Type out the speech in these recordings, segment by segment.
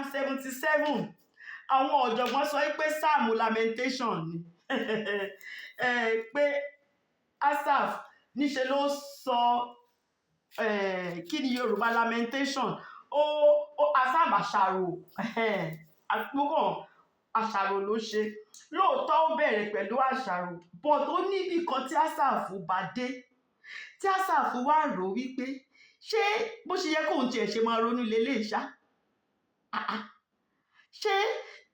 Psalm 77 àwọn ọ̀jọ̀gbọ́n sọ pé psalm lamentation ni pé Asaph níṣe ló sọ kí ni Yorùbá lamentation Asaph àṣàrò àpòkàn àṣàrò ló ṣe lóòótọ́ ó bẹ̀rẹ̀ pẹ̀lú àṣàrò but ó níbi kan tí Asaph bá dé tí Asaph wá rò wípé ṣé bó ṣe yẹ kóun tiẹ̀ ṣe máa ronú lélẹ̀ ṣá ṣé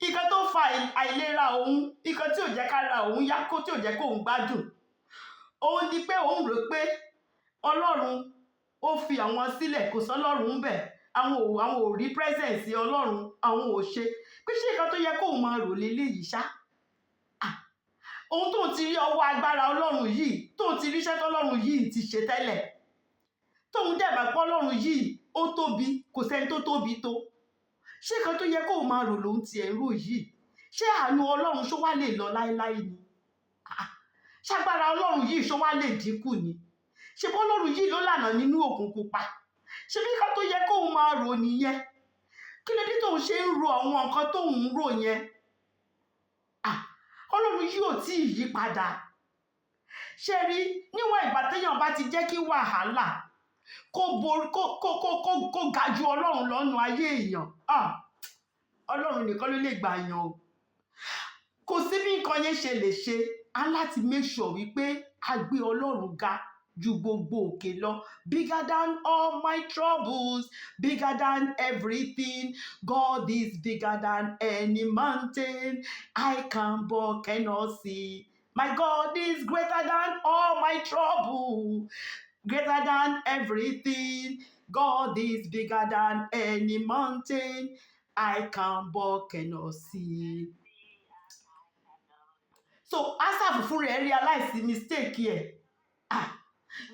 nǹkan tó fa àìlera òun nǹkan tí ò jẹ́ kára òun yá kó tí ò jẹ́ kóun gbádùn òun ni pé òun rò pé Ọlọ́run ó fi àwọn sílẹ̀ kò sọ́lọ́run ń bẹ̀ àwọn ò rí presence Ọlọ́run àwọn ò ṣe pé ṣé nǹkan tó yẹ kóun máa rò lélẹ́yìí ṣá ohun tóun ti rí ọwọ́ agbára Ọlọ́run yìí tóun ti ríṣẹ́ tọ́lọ́run yìí ti ṣe tẹ́lẹ̀ tóun dẹ̀ bá pọ́ Ọlọ́run yìí ó tóbi kò sẹ́ni tó tóbi tó ṣé nǹkan tó yẹ kóun máa rò lòun ti ẹ̀rọ yìí ṣé àánú Ọlọ́run ṣó wá lè lọ láéláé ni ṣágbára Ọlọ́run yìí ṣó wá lè dínkù ni ṣe bọ́ Ọlọ́run yìí ló lànà nínú òkun pupa ṣe bí nǹkan tó yẹ kóun máa rò nìyẹn kí ló dé tóun ṣe ń ro àwọn nǹkan tóun ń rò yẹn Ọlọ́run yìí ò tí ì yí padà ṣe rí níwọ̀n ìgbà téèyàn bá ti jẹ́ kí wàhálà kó ga ju Ọlọ́run lọ́nu ayé èèyàn Ọlọ́run nìkan ló lè gbà yàn o kò sí bí nǹkan yẹn ṣe lè ṣe á láti make sure wípé a gbé Ọlọ́run ga ju gbogbo òkè lọ bigger than all my troubles bigger than everything God is bigger than any mountain I can but cannot see my God is greater than all my trouble greater than everything God is bigger than any mountain I can but cannot see. So Asaph fún rẹ̀ realize mistake ẹ̀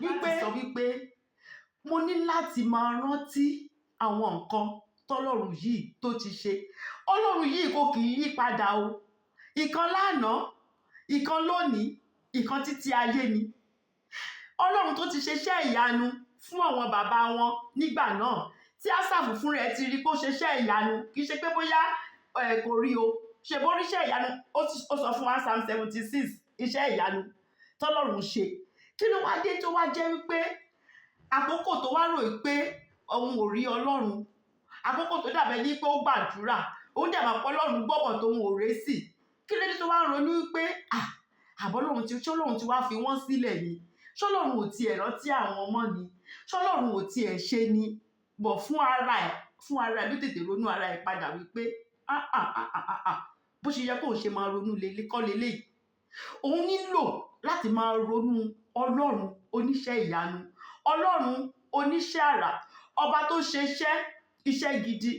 wípé sọ wípé mo ní láti máa rántí àwọn nǹkan tọ́lọ́run yìí tó ti ṣe Ọlọ́run yìí kò kì í yí padà o ìkan lánàá ìkan lónìí ìkan títí ayé ni Ọlọ́run tó ti ṣeṣẹ́ ìyanu fún àwọn bàbá wọn nígbà náà tí Asaph fún rẹ̀ ti rí pé ó ṣeṣẹ́ ìyanu kì í ṣe pé bóyá kò rí o ṣe bó ríṣẹ́ ìyanu ó sọ fún wa Psalm 76 iṣẹ́ ìyanu tọ́lọ́run ṣe kí ló wá dé tó wá jẹ́ wípé àkókò tó wá rò pé òun ò rí Ọlọ́run àkókò tó dàbẹ̀ ní pé ó gbàdúrà òun dẹ̀ máa pọ́ Ọlọ́run gbọ́bọ̀ tóun ò ré sí kí ló dé tó wá ronú wípé àbọ́lọ́run ti wá fi wọ́n sílẹ̀ ni ṣọ́lọ́run ò tiẹ̀ rántí àwọn ọmọ ni ṣọ́lọ́run ò tiẹ̀ ṣe ni bọ̀ fún ara ẹ̀ ló tètè ronú ara ẹ̀ padà wípé bó ṣe yẹ kó ṣe máa ronú kọ́ leléyìí òun nílò láti máa ronú Ọlọ́run oníṣẹ́ ìyanu Ọlọ́run oníṣẹ́ àrà ọba tó ṣe iṣẹ́ gidi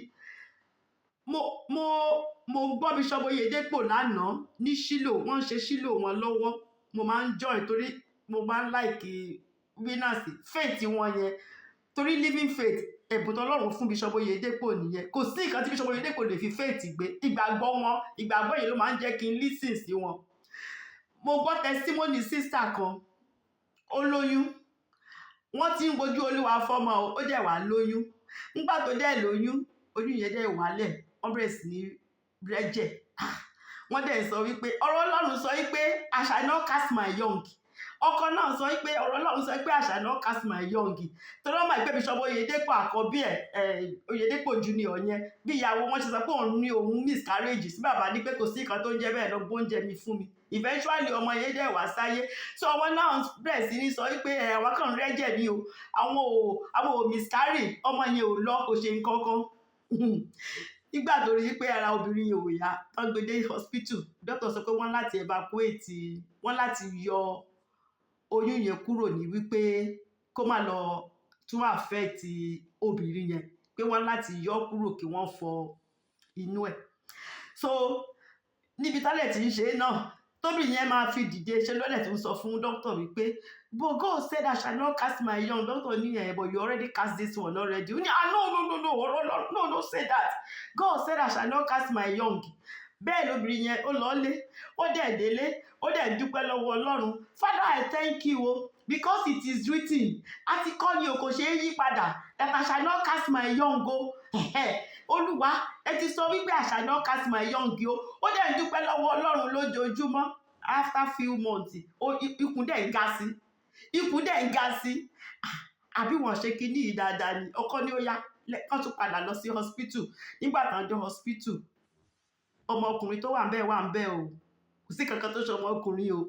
mo gbọ́ Bishop Oyedepo lánàá ní Ṣílò wọ́n ń ṣe Ṣílò wọn lọ́wọ́ mo máa ń join torí mo máa ń like winners faith wọn yẹn torí living faith ẹ̀bùn tọ́lọ́run fún Bishop Oyedepo nìyẹn kò sí nǹkan tí Bishop Oyedepo lè fi faith gbé ìgbàgbọ́ yẹn ló máa ń jẹ́ kí n listen sí wọn mo gbọ́ testimony sister kan ó lóyún wọ́n ti ń wojú Olúwa fọ́mọ ó dẹ̀ wá lóyún nígbà tó dẹ̀ lóyún oyún yẹn dẹ̀ wálẹ̀ wọ́n bẹ̀rẹ̀ sí ní rẹ́jẹ̀ wọ́n dẹ̀ sọ wípé ọ̀rọ̀ Ọlọ́run sọ wípé I shall not cast my young ọkọ náà sọ pé ọ̀rọ̀ Ọlọ́run sọ pé I shall not cast my young torí ọmọ ìgbé Bishop Oyedepo àkọ́bí ẹ̀ Oyedepo junior yẹn bí ìyàwó wọn ṣe sọ pé òun ní òun miscarriage sí bàbá ní pé kò sí nǹkan tó ń jẹ́ bẹ́ẹ̀ lọ gbóúnjẹ mi fún mi eventually ọmọ yẹn dẹ̀ wá sáyé so ọmọ náà bẹ̀rẹ̀ sí ní sọ pé àwọn kan rẹ́jẹ̀ ni o àwọn ò miscarry ọmọ yẹn ò lọ kò ṣe nǹkan kan nígbà tó rí pé ara obìnrin yẹn ò yá tó gbé dé hospital doctor sọ pé wọ́n láti evacuate wọ́n láti yọ oyún yẹn kúrò ní wípé kó má lọ tún affect obìnrin yẹn pé wọ́n láti yọ kúrò kí wọ́n fọ inú ẹ̀ so níbi tálẹ̀ tí ń ṣe náà tóbi yẹn máa fi dìde ṣe lọ́lẹ̀ tó ń sọ fún doctor wípé but God said I shall not cast my young doctor ní ẹ̀ but you already cast this one already ó ní no say that God said I shall not cast my young bẹ́ẹ̀ lóbìnrin yẹn ó lọ́lé ó dẹ̀ délé ó dẹ̀ dúpẹ́ lọ́wọ́ Ọlọ́run Father I thank you o because it is written àti kọ́ ni o kò ṣe é yí padà that I shall not cast my young o Olúwa ẹ ti sọ wípé àṣàyàn cast my young o ó dẹ̀ ń dúpẹ́ lọ́wọ́ Ọlọ́run lójoojúmọ́ after few months ikùn dẹ̀ ń ga sí ikùn dẹ̀ ń ga sí àbí wọ́n ṣe kinní yìí dáadáa ni ọkọ ní ó yá kán tún padà lọ sí hospital nígbà tán dé hospital ọmọkùnrin tó wà ń bẹ̀ o kò sí kankan tó ṣe ọmọkùnrin o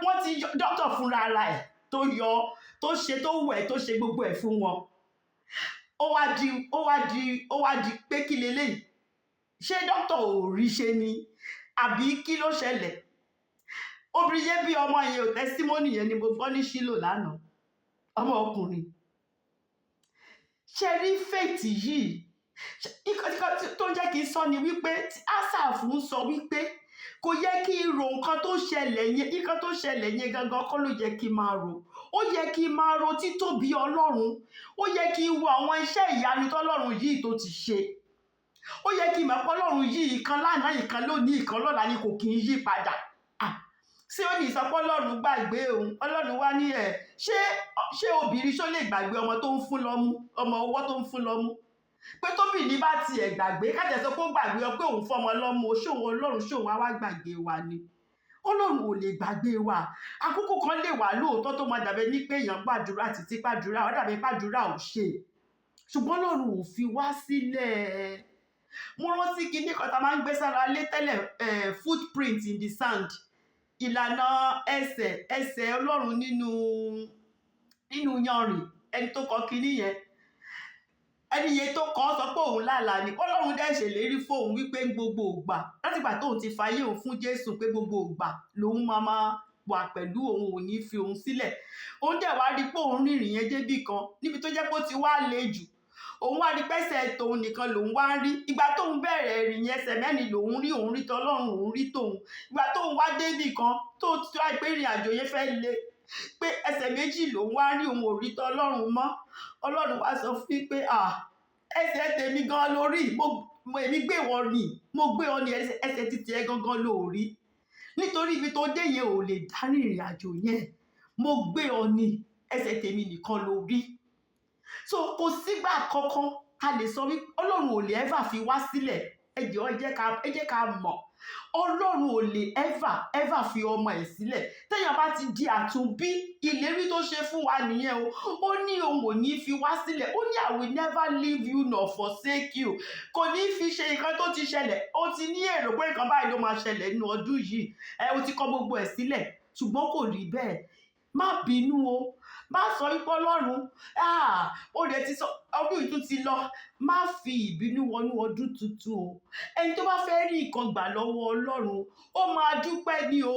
wọ́n ti dókítà fúnra ara ẹ̀ tó yọ tó ṣe tó wẹ̀ tó ṣe gbogbo ẹ̀ fún wọn ó wá di pé kí leléyìí ṣé dókítà ò rí ṣe ni àbí kí ló ṣẹlẹ̀ obìnrin yẹn bí ọmọ yẹn ò tẹ́símọ́nì yẹn ni mo gbọ́ ní Ṣílò lánàá ọmọ ọkùnrin ṣe rí fèètì yìí tó jẹ́ kí n sọ ni wípé Asaph ń sọ wípé kò yẹ kí n ro nǹkan tó ṣẹlẹ̀ yẹn gangan kọ́ ló yẹ kí n máa ro ó yẹ kí n máa ro títóbi Ọlọ́run ó yẹ kí n wo àwọn iṣẹ́ ìyanu tọ́lọ́run yìí tó ti ṣe ó yẹ kí n mọ̀ pé Ọlọ́run yìí ìkan lánàá ìkan lónìí ìkan lọ́la ni kò kí n yí padà ṣé ó ní ìsọpọ̀ Ọlọ́run gbàgbé òun Ọlọ́run wá ní ẹ̀ ṣé obìnrin ṣó lè gbàgbé ọmọ tó ń fún lọ́mú ọmọ ọwọ́ tó ń fún lọ́mú pé tóbìnrin bá tiẹ̀ gbàgbé kájẹ sọ pé ó gbàgbé ọ pé òun fọmọ lọ́mú ṣóun Ọlọ́run ṣóun á wá gbàgbé wa ni Ọlọ́run ò lè gbàgbé wa àkókò kan lè wà lóòótọ́ tó máa dàbẹ́ ní pé èèyàn gbàdúrà títí gbàdúrà ó dàbẹ́ gbàdúrà ò ṣe ṣùgbọ́n Ọlọ́run ò fi wá sílẹ̀ mo rántí kinní kan tá máa ń gbé sára lé tẹ́lẹ̀ footprint in the sand ìlànà ẹsẹ̀ Ọlọ́run nínú yanrìn ẹni tó kọ kinní yẹn ẹni yẹn tó kọ sọ pé òun lálàá ni Ọlọ́run dẹ̀ ṣèlérí fóun wípé gbogbo ògbà látìgbà tóun ti fayé òun fún Jésù pé gbogbo ògbà lòun máa wà pẹ̀lú òun ò ní fi òun sílẹ̀ òun dẹ̀ wá rí pé òun rìnrìn yẹn débì kan níbi tó jẹ́ pé ó ti wá le jù òun wá rí pẹ́sẹ̀ tòun nìkan lòun wá rí ìgbà tóun bẹ̀rẹ̀ ìrìn yẹn ẹsẹ̀ mẹ́rin lòun rí tọ́lọ́run òun rí tòun ìgbà tóun wá débì kan tó ti wá pé ìrìn àjò yẹn fẹ́ le pé ẹsẹ̀ méjì lòun wá rí òun ò rí tọ́lọ́run mọ́ Ọlọ́run wá sọ fún pé ẹsẹ̀ tèmi gan lórí èmi gbé wọn ni mo gbé ọ ní ẹsẹ̀ títí ẹ gangan lórí nítorí ibi tó dé yẹn ò lè dárí ìrìn àjò yẹn mo gbé ọ ní ẹsẹ̀ tèmi nìkan lórí so kò sígbà kankan ká lè sọ wípé Ọlọ́run ò lè ever fi wá sílẹ̀ ẹ jẹ́ ká mọ̀ Ọlọ́run ò lè ever fi ọmọ ẹ̀ sílẹ̀ téèyàn bá ti di àtúnbí ìlérí tó ṣe fún wa nìyẹn o ó ní òun ò ní fi wá sílẹ̀ ó ní I will never leave you nor forsake you kò ní fi ṣe nǹkan tó ti ṣẹlẹ̀ ó ti ní èrò pé nǹkan báyìí ló máa ṣẹlẹ̀ nínú ọdún yìí ó ti kọ gbogbo ẹ̀ sílẹ̀ ṣùgbọ́n kò rí bẹ́ẹ̀ má bínú o má sọ wípé Ọlọ́run ó rẹ̀ ti sọ ọdún ìtún ti lọ má fi ìbínú wọnú ọdún tuntun o ẹni tó bá fẹ́ rí nǹkan gbà lọ́wọ́ Ọlọ́run ó máa dúpẹ́ ní o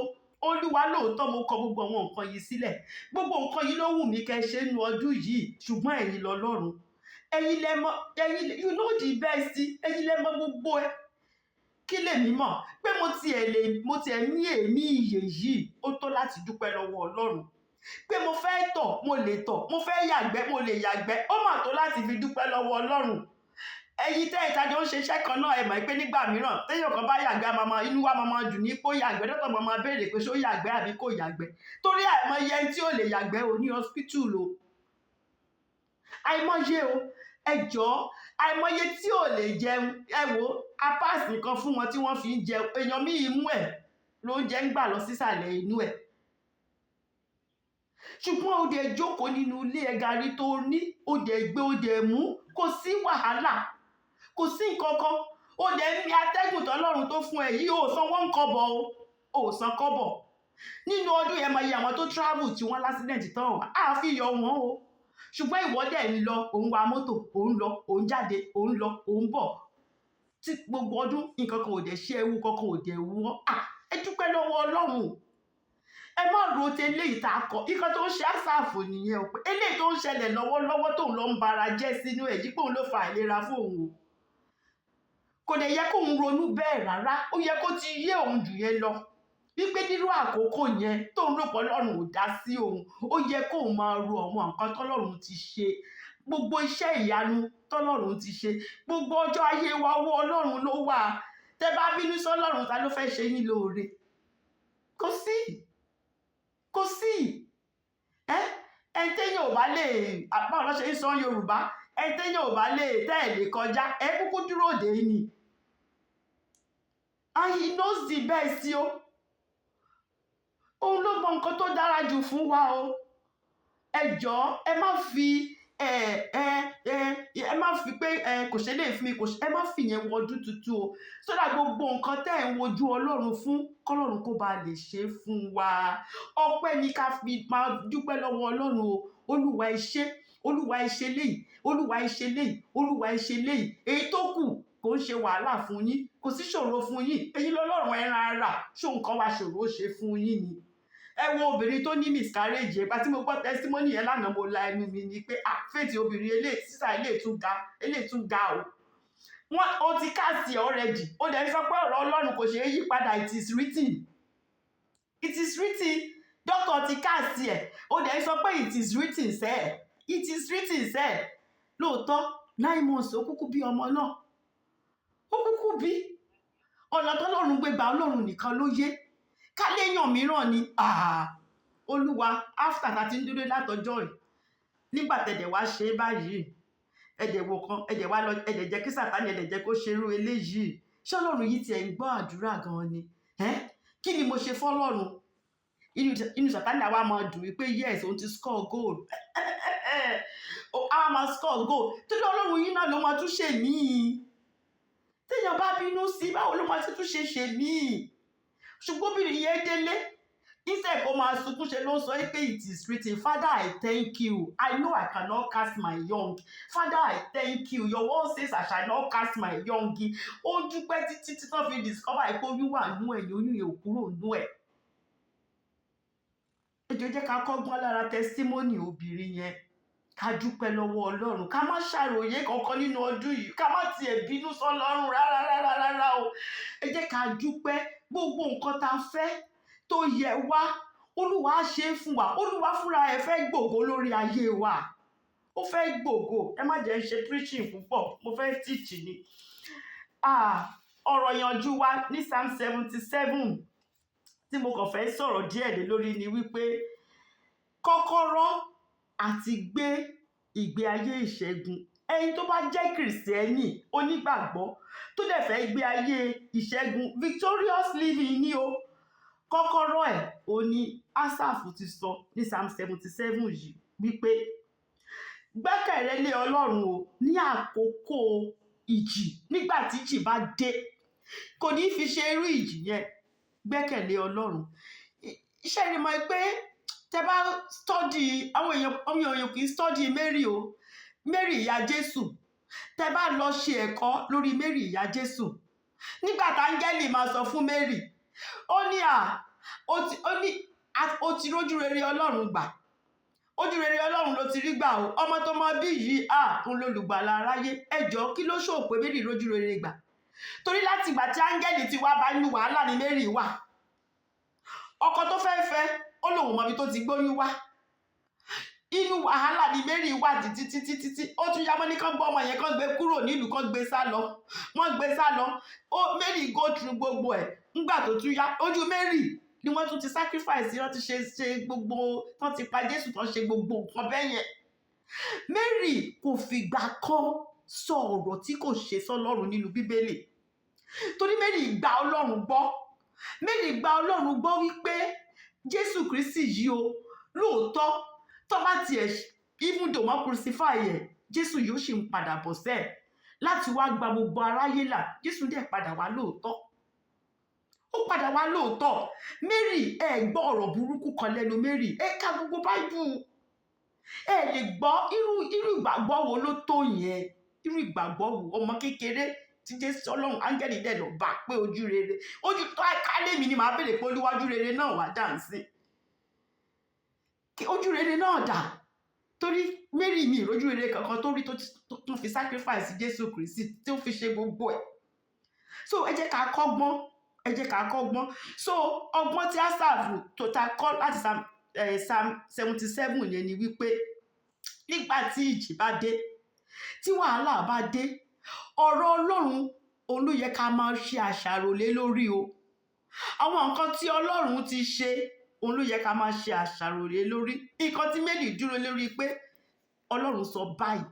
Olúwa lóòótọ́ mo kọ gbogbo àwọn nǹkan yìí sílẹ̀ gbogbo nǹkan yìí ló wù mí kẹ́ ṣe nínú ọdún yìí ṣùgbọ́n ẹ̀yin lọ́lọ́run ẹ̀yin lẹ mọ̀ you know the best ẹ̀yin lẹ mọ̀ gbogbo ẹ kí lèmi mọ̀ pé mo tiẹ̀ ní èémí ìyè yìí ó tó láti dúpẹ́ lọ́wọ́ Ọlọ́run pé mo fẹ́ tọ̀ mo lè tọ̀ mo fẹ́ yàgbẹ́ mo lè yàgbẹ́ ó mà tó láti fi dúpẹ́ lọ́wọ́ Ọlọ́run ẹ̀yin tẹ́ ìtajọ ń ṣiṣẹ́ kan náà ẹ mọ̀ pé nígbà mìíràn téèyàn kan bá yàgbẹ́ inú wa máa dùn ní kó yàgbẹ́ dọ́tọ̀ máa béèrè pé ṣó yàgbẹ́ àbí kò yàgbẹ́ torí àìmọye ẹni tí ò lè yàgbẹ́ o ní hospital o àìmọye o ẹ jọ̀ọ́ àìmọye tí ò lè jẹun ẹ wo apáàsì nǹkan fún wọn tí wọ́n fi ń jẹun èèyàn míì imú ẹ̀ ló ń jẹ́ ń gbà lọ sísàlẹ̀ inú ẹ̀ ṣùgbọ́n ó dẹ̀ jókòó nínú ilé ẹ̀ gàrí tó ní ó dẹ̀ gbé ó dẹ̀ mú kò sí wàhálà kò sí nǹkan kan ó dẹ̀ ń mi atẹ́gùn tọ́lọ́run tó fún ẹ yìí ó san wọ́n kọ́bọ̀ ó san kọ́bọ̀ nínú ọdún yẹn máa yẹ àwọn tó travel tí wọ́n lásìdẹ̀ntì tán wà á fi yọ wọ́n o ṣùgbọ́n ìwọ dẹ̀ ń lọ òun wa mọ́tò òun lọ òun jáde òun lọ òun bọ̀ tí gbogbo ọdún nǹkan kan ò dẹ̀ ṣe ewu kankan ò dẹ̀ wọ́ ẹ dúpẹ́ lọ́wọ́ Ọlọ́run ẹ má ro ti eléyìí tá a kọ nǹkan tó ń ṣe Asaph nìyẹn o pé eléyìí tó ń ṣẹlẹ̀ lọ́wọ́lọ́wọ́ tóun lọ ń bara jẹ́ sínú ẹ̀ yí pé òun ló fa àìlera fún òun o kò dẹ̀ yẹ kóun ronú bẹ́ẹ̀ rárá ó yẹ kó ti yé òun jù yẹn lọ wípé nínú àkókò yẹn tóun rò pé Ọlọ́run ò dá sí òun ó yẹ kóun máa ro àwọn nǹkan tọ́lọ́run ti ṣe gbogbo iṣẹ́ ìyanu tọ́lọ́run ti ṣe gbogbo ọjọ́ ayé wa ọwọ́ Ọlọ́run ló wà tẹ́ bá bínú sọ́lọ́run ta ló fẹ́ ṣe yín lóore kò sí ẹ téèyàn ò bá lè báwo ló ṣe ń sọ Yorùbá ẹ téèyàn ò bá lè tẹ́ ẹ̀ lè kọjá ẹ kúkú dúró dè é ni. And he knows the best o. Òun ló mọ nǹkan tó dára jù fún wa o. Ẹ jọ̀ọ́ ẹ má fi ẹ má fi pé kò ṣe lè fún mi ẹ má fi yẹn wọjú tutù o. Sódà gbogbo nǹkan tẹ́ ẹ̀ ń wojú Ọlọ́run fún kọ́lọ́run kó ba lè ṣe fún wa. Ọpẹ́ ni ká fi máa dúpẹ́ lọ́wọ́ Ọlọ́run o. Olúwa ẹ ṣé, Olúwa ẹ ṣe léyìí, Olúwa ẹ ṣe léyìí, Olúwa ẹ ṣe léyìí. Èyí tó kù kò ń ṣe wàhálà fún yín, kò sí ṣòro fún yín. Ẹ̀yin lọ́lọ́run ẹran ara, ṣó nǹkan wa ṣòro ṣe fún yín ni. Ẹ wo obìnrin tó ní miscarriage ẹgbà tí mo gbọ́ testimony yẹn lánàá mo la ẹnu mi ni pé faith obìnrin eléyìí sísá eléyìí tún ga o. Wọ́n o ti cast ẹ̀ already. Ó dẹ̀ sọ pé ọ̀rọ̀ Ọlọ́run kò ṣe é yí padà, it is written. It is written. Doctor ti cast ẹ̀. Ó dẹ̀ sọ pé it is written sẹ́. It is written sẹ́. Lóòótọ́ 9 months ó kúkú bí ọmọ náà. Ó kúkú bí. Ọ̀nà tọ́lọ́run gbé gbà Ọlọ́run nìkan ló yé. Ká léèyàn mìíràn ni Olúwa after tá ti ń dúró látọjọ́ yìí nígbà tẹ̀dẹ̀ wá ṣe é báyìí ẹ̀dẹ̀ wò kan ẹ̀dẹ̀ wá lọ ẹ̀dẹ̀ jẹ́ kí Sátánì ẹ̀dẹ̀ jẹ́ kó ṣerú eléyìí. Ṣé Ọlọ́run yìí tiẹ̀ ń gbọ́ àdúrà gan ni? Kí ni mo ṣe fọ́lọ́run? Inú Sátánì àwa máa dùn wípé yes òun ti score goal. Àwa máa score goal torí Ọlọ́run yìí náà ló máa tún ṣe míì. Téèyàn bá bínú sí báwo ló máa tún ṣe míì? Ṣùgbọ́n obìnrin yẹn délé instead kó máa sunkún ṣe ló ń sọ pé it is written. Father, I thank you. I know I cannot cast my young. Father, I thank you. Your word says I shall not cast my young. Ó dúpẹ́ títí tí wọ́n fi discover ẹ̀ pé oyún wà nú ẹ̀ ní oyún yẹn ò kúrò nú ẹ̀. Ẹ jẹ́ ká kọ́gbọ́n lára testimony obìnrin yẹn. Ká dúpẹ́ lọ́wọ́ Ọlọ́run. Ká má ṣàròyé kankan nínú ọdún yìí. Ká má tiẹ̀ bínú sọ́lọ́run rárá o. Ẹ jẹ́ ká dúpẹ́ gbogbo nǹkan tá a fẹ́ tó yẹ wá. Olúwa á ṣe é fún wa. Olúwa fúnra ẹ̀ fẹ́ gbògo lórí ayé wa. Ó fẹ́ gbògo. Ẹ má jẹ́ ń ṣe preaching púpọ̀. Mo fẹ́ teach ni. Ọ̀rọ̀ ìyànjú wa ní Psalm 77 tí mo kàn fẹ́ sọ̀rọ̀ díẹ̀ lé lórí ni wípé kọ́kọ́rọ́ àti gbé ìgbé ayé ìṣẹ́gun. Ẹni tó bá jẹ́ kìrìsìtẹ́nì onígbàgbọ́ tó dẹ̀ fẹ́ gbé ayé ìṣẹ́gun victorious living ni o. Kọ́kọ́rọ́ ẹ̀ o ní Ásáfù ti sọ ní Psalm 77 yìí wípé gbẹ́kẹ̀lé lé Ọlọ́run o ní àkókò ìjì. Nígbà tí ìjì bá dé kò ní fi ṣe irú ìjì yẹn. Gbẹ́kẹ̀lé Ọlọ́run. Iṣẹ́ ni mo pé tẹ bá study àwọn èèyàn kì í study Mary o. Mary ìyá Jésù. Tẹ bá lọ ṣe ẹ̀kọ́ lórí Mary ìyá Jésù. Nígbà tí áńgẹ́lì máa sọ fún Mary ó ní ó ti rójú rere Ọlọ́run gbà. Ojú rere Ọlọ́run ló ti rí gbà o. Ọmọ tó mọ bí yìí ń lolùgbàlà aráyé. Ẹ jọ̀ọ́ kí ló ṣòó pé Mary rójú rere gbà? Torí láti ìgbà tí áńgẹ́lì ti wá bá inú wàhálà ni Mary wà. Ọkọ tó fẹ́ ó lòun mọbi tó ti gbóyún wá. Inú wàhálà ni Mary wà títí ó tún yá mọ́ ní kán gbọ́ ọmọ yẹn kán gbé kúrò nílùú kán gbé sá lọ. Wọ́n gbé sá lọ. Mary go through gbogbo ẹ̀. Ńgbà tó tún yá ojú Mary ni wọ́n tún ti sacrifice wọ́n ti ṣe gbogbo tán ti pa Jésù tán ṣe gbogbo nǹkan bẹ́ẹ̀ yẹn. Mary kò fìgbà kan sọ ọ̀rọ̀ tí kò ṣe sọ́lọ́run nínú Bíbélì. Torí Mary gba Ọlọ́run gbọ́. Mary gba Ọlọ́run gbọ́ wípé Jésù Kristi yìí o lóòótọ́ tó bá tiẹ̀ even though wọ́n crucify ẹ̀ Jésù yóò ṣì ń padà bọ̀ sẹ́ẹ̀ láti wá gba gbogbo aráyé là. Jésù dẹ̀ padà wá lóòótọ́. Ó padà wá lóòótọ́. Mary gbọ́ ọ̀rọ̀ burúkú kan lẹ́nu Mary. Ka gbogbo Báíbù. Lè gbọ́ irú ìgbàgbọ́ wo ló tó yẹn. Irú ìgbàgbọ́ wo ọmọ kékeré tí Jésù Ọlọ́run áńgẹ́lì dẹ̀ lọ bá pé ojú rere. Ojú tó kálé mi ni màá bèèrè pé olúwájú rere náà wà dáǹsì. Ojú rere náà dà. Torí Mary mi ìrójú rere kankan tó rí tó fi sacrifice Jésù Kristi tí ó fi ṣe gbogbo ẹ̀. So ẹ jẹ́ ká kọ́gbọ́n. So ọgbọ́n tí Ásáfù tó ta kọ́ láti Psalm 77 yẹn ni wípé nígbà tí ìjì bá dé tí wàhálà bá dé ọ̀rọ̀ Ọlọ́run òun ló yẹ ká máa ṣe àṣàrò lé lórí o. Àwọn nǹkan tí Ọlọ́run ti ṣe òun ló yẹ ká máa ṣe àṣàrò lé lórí. Nǹkan tí Mary dúró lórí pé Ọlọ́run sọ báyìí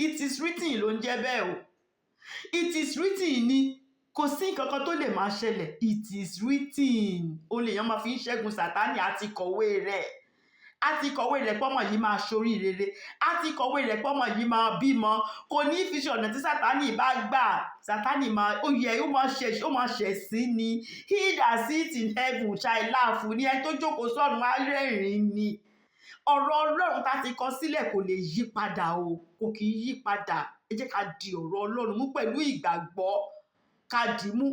it is written ló ń jẹ́ bẹ́ẹ̀ o. It is written ni, kò sí nǹkan kan tó lè máa ṣẹlẹ̀. It is written. O lè yan máa fi ń ṣẹ́gun Sátánì, àti kọ̀wé rẹ̀. Àti kọ̀wé rẹ̀ pọ́mọ yìí máa ṣorí rere. Àti kọ̀wé rẹ̀ pọ́mọ yìí máa bímọ. Kò ní fi ṣe ọ̀nà tí Sátánì bá gbà. Sátánì máa ó máa ṣẹ̀ sí ni. He that sits in heaven shall laugh ni. Ẹni tó jókòó sọ́run á rẹ́rìn-ín ni. Ọ̀rọ̀ Ọlọ́run tá ti kọ sílẹ̀ kò lè yí padà o. Kò kì í yí padà. Ẹ jẹ́ ká di ọ̀rọ̀ Ọlọ́run mú pẹ̀lú ìgbàgbọ́. Ká dì í mú.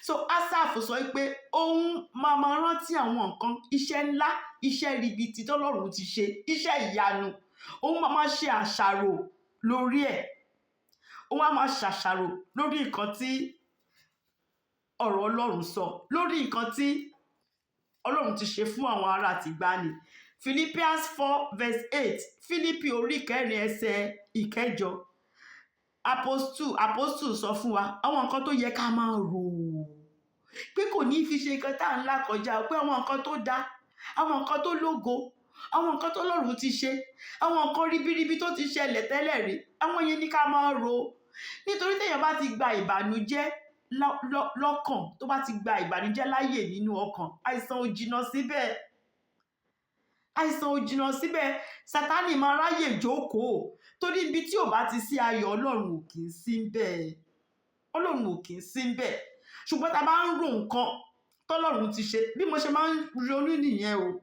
So Asaph sọ pé òun máa rántí àwọn nǹkan, iṣẹ́ ńlá, iṣẹ́ ribiti tọ́lọ́run ti ṣe, iṣẹ́ ìyanu. Òun máa ṣe àṣàrò lórí ẹ̀. Òun á máa ṣàṣàrò lórí nǹkan tí ọ̀rọ̀ Ọlọ́run sọ, lórí nǹkan tí Ọlọ́run ti ṣe fún àwọn ará tìgbàanì. Philippians 4:8, Fílípì orí 4 ẹsẹ̀ 9. Apostle sọ fún wa àwọn nǹkan tó yẹ ká máa rò, pé kò ní fi ṣe nǹkan tá à ń là kọjá, pé àwọn nǹkan tó dá, àwọn nǹkan tó lógo, àwọn nǹkan tó Ọlọ́run ti ṣe, àwọn nǹkan ribiribi tó ti ṣẹlẹ̀ tẹ́lẹ̀ rí, àwọn yẹn ní ká máa rò. Nítorí téèyàn bá ti gba ìbànújẹ́ lọ́kàn, tó bá ti gba ìbànújẹ́ láàyè nínú ọkàn, àìsàn ò jìnnà síbẹ̀. Àìsàn ò jìnnà síbẹ̀. Sátánì máa ráyè jókòó. Torí ibi tí ò bá ti sí ayọ̀, Ọlọ́run ò kì í sí ńbẹ̀. Ọlọ́run ò kì í sí ńbẹ̀. Ṣùgbọ́n tá a bá ń rò nǹkan tọ́lọ́run ti ṣe, bí mo ṣe máa ń ronú nìyẹn o.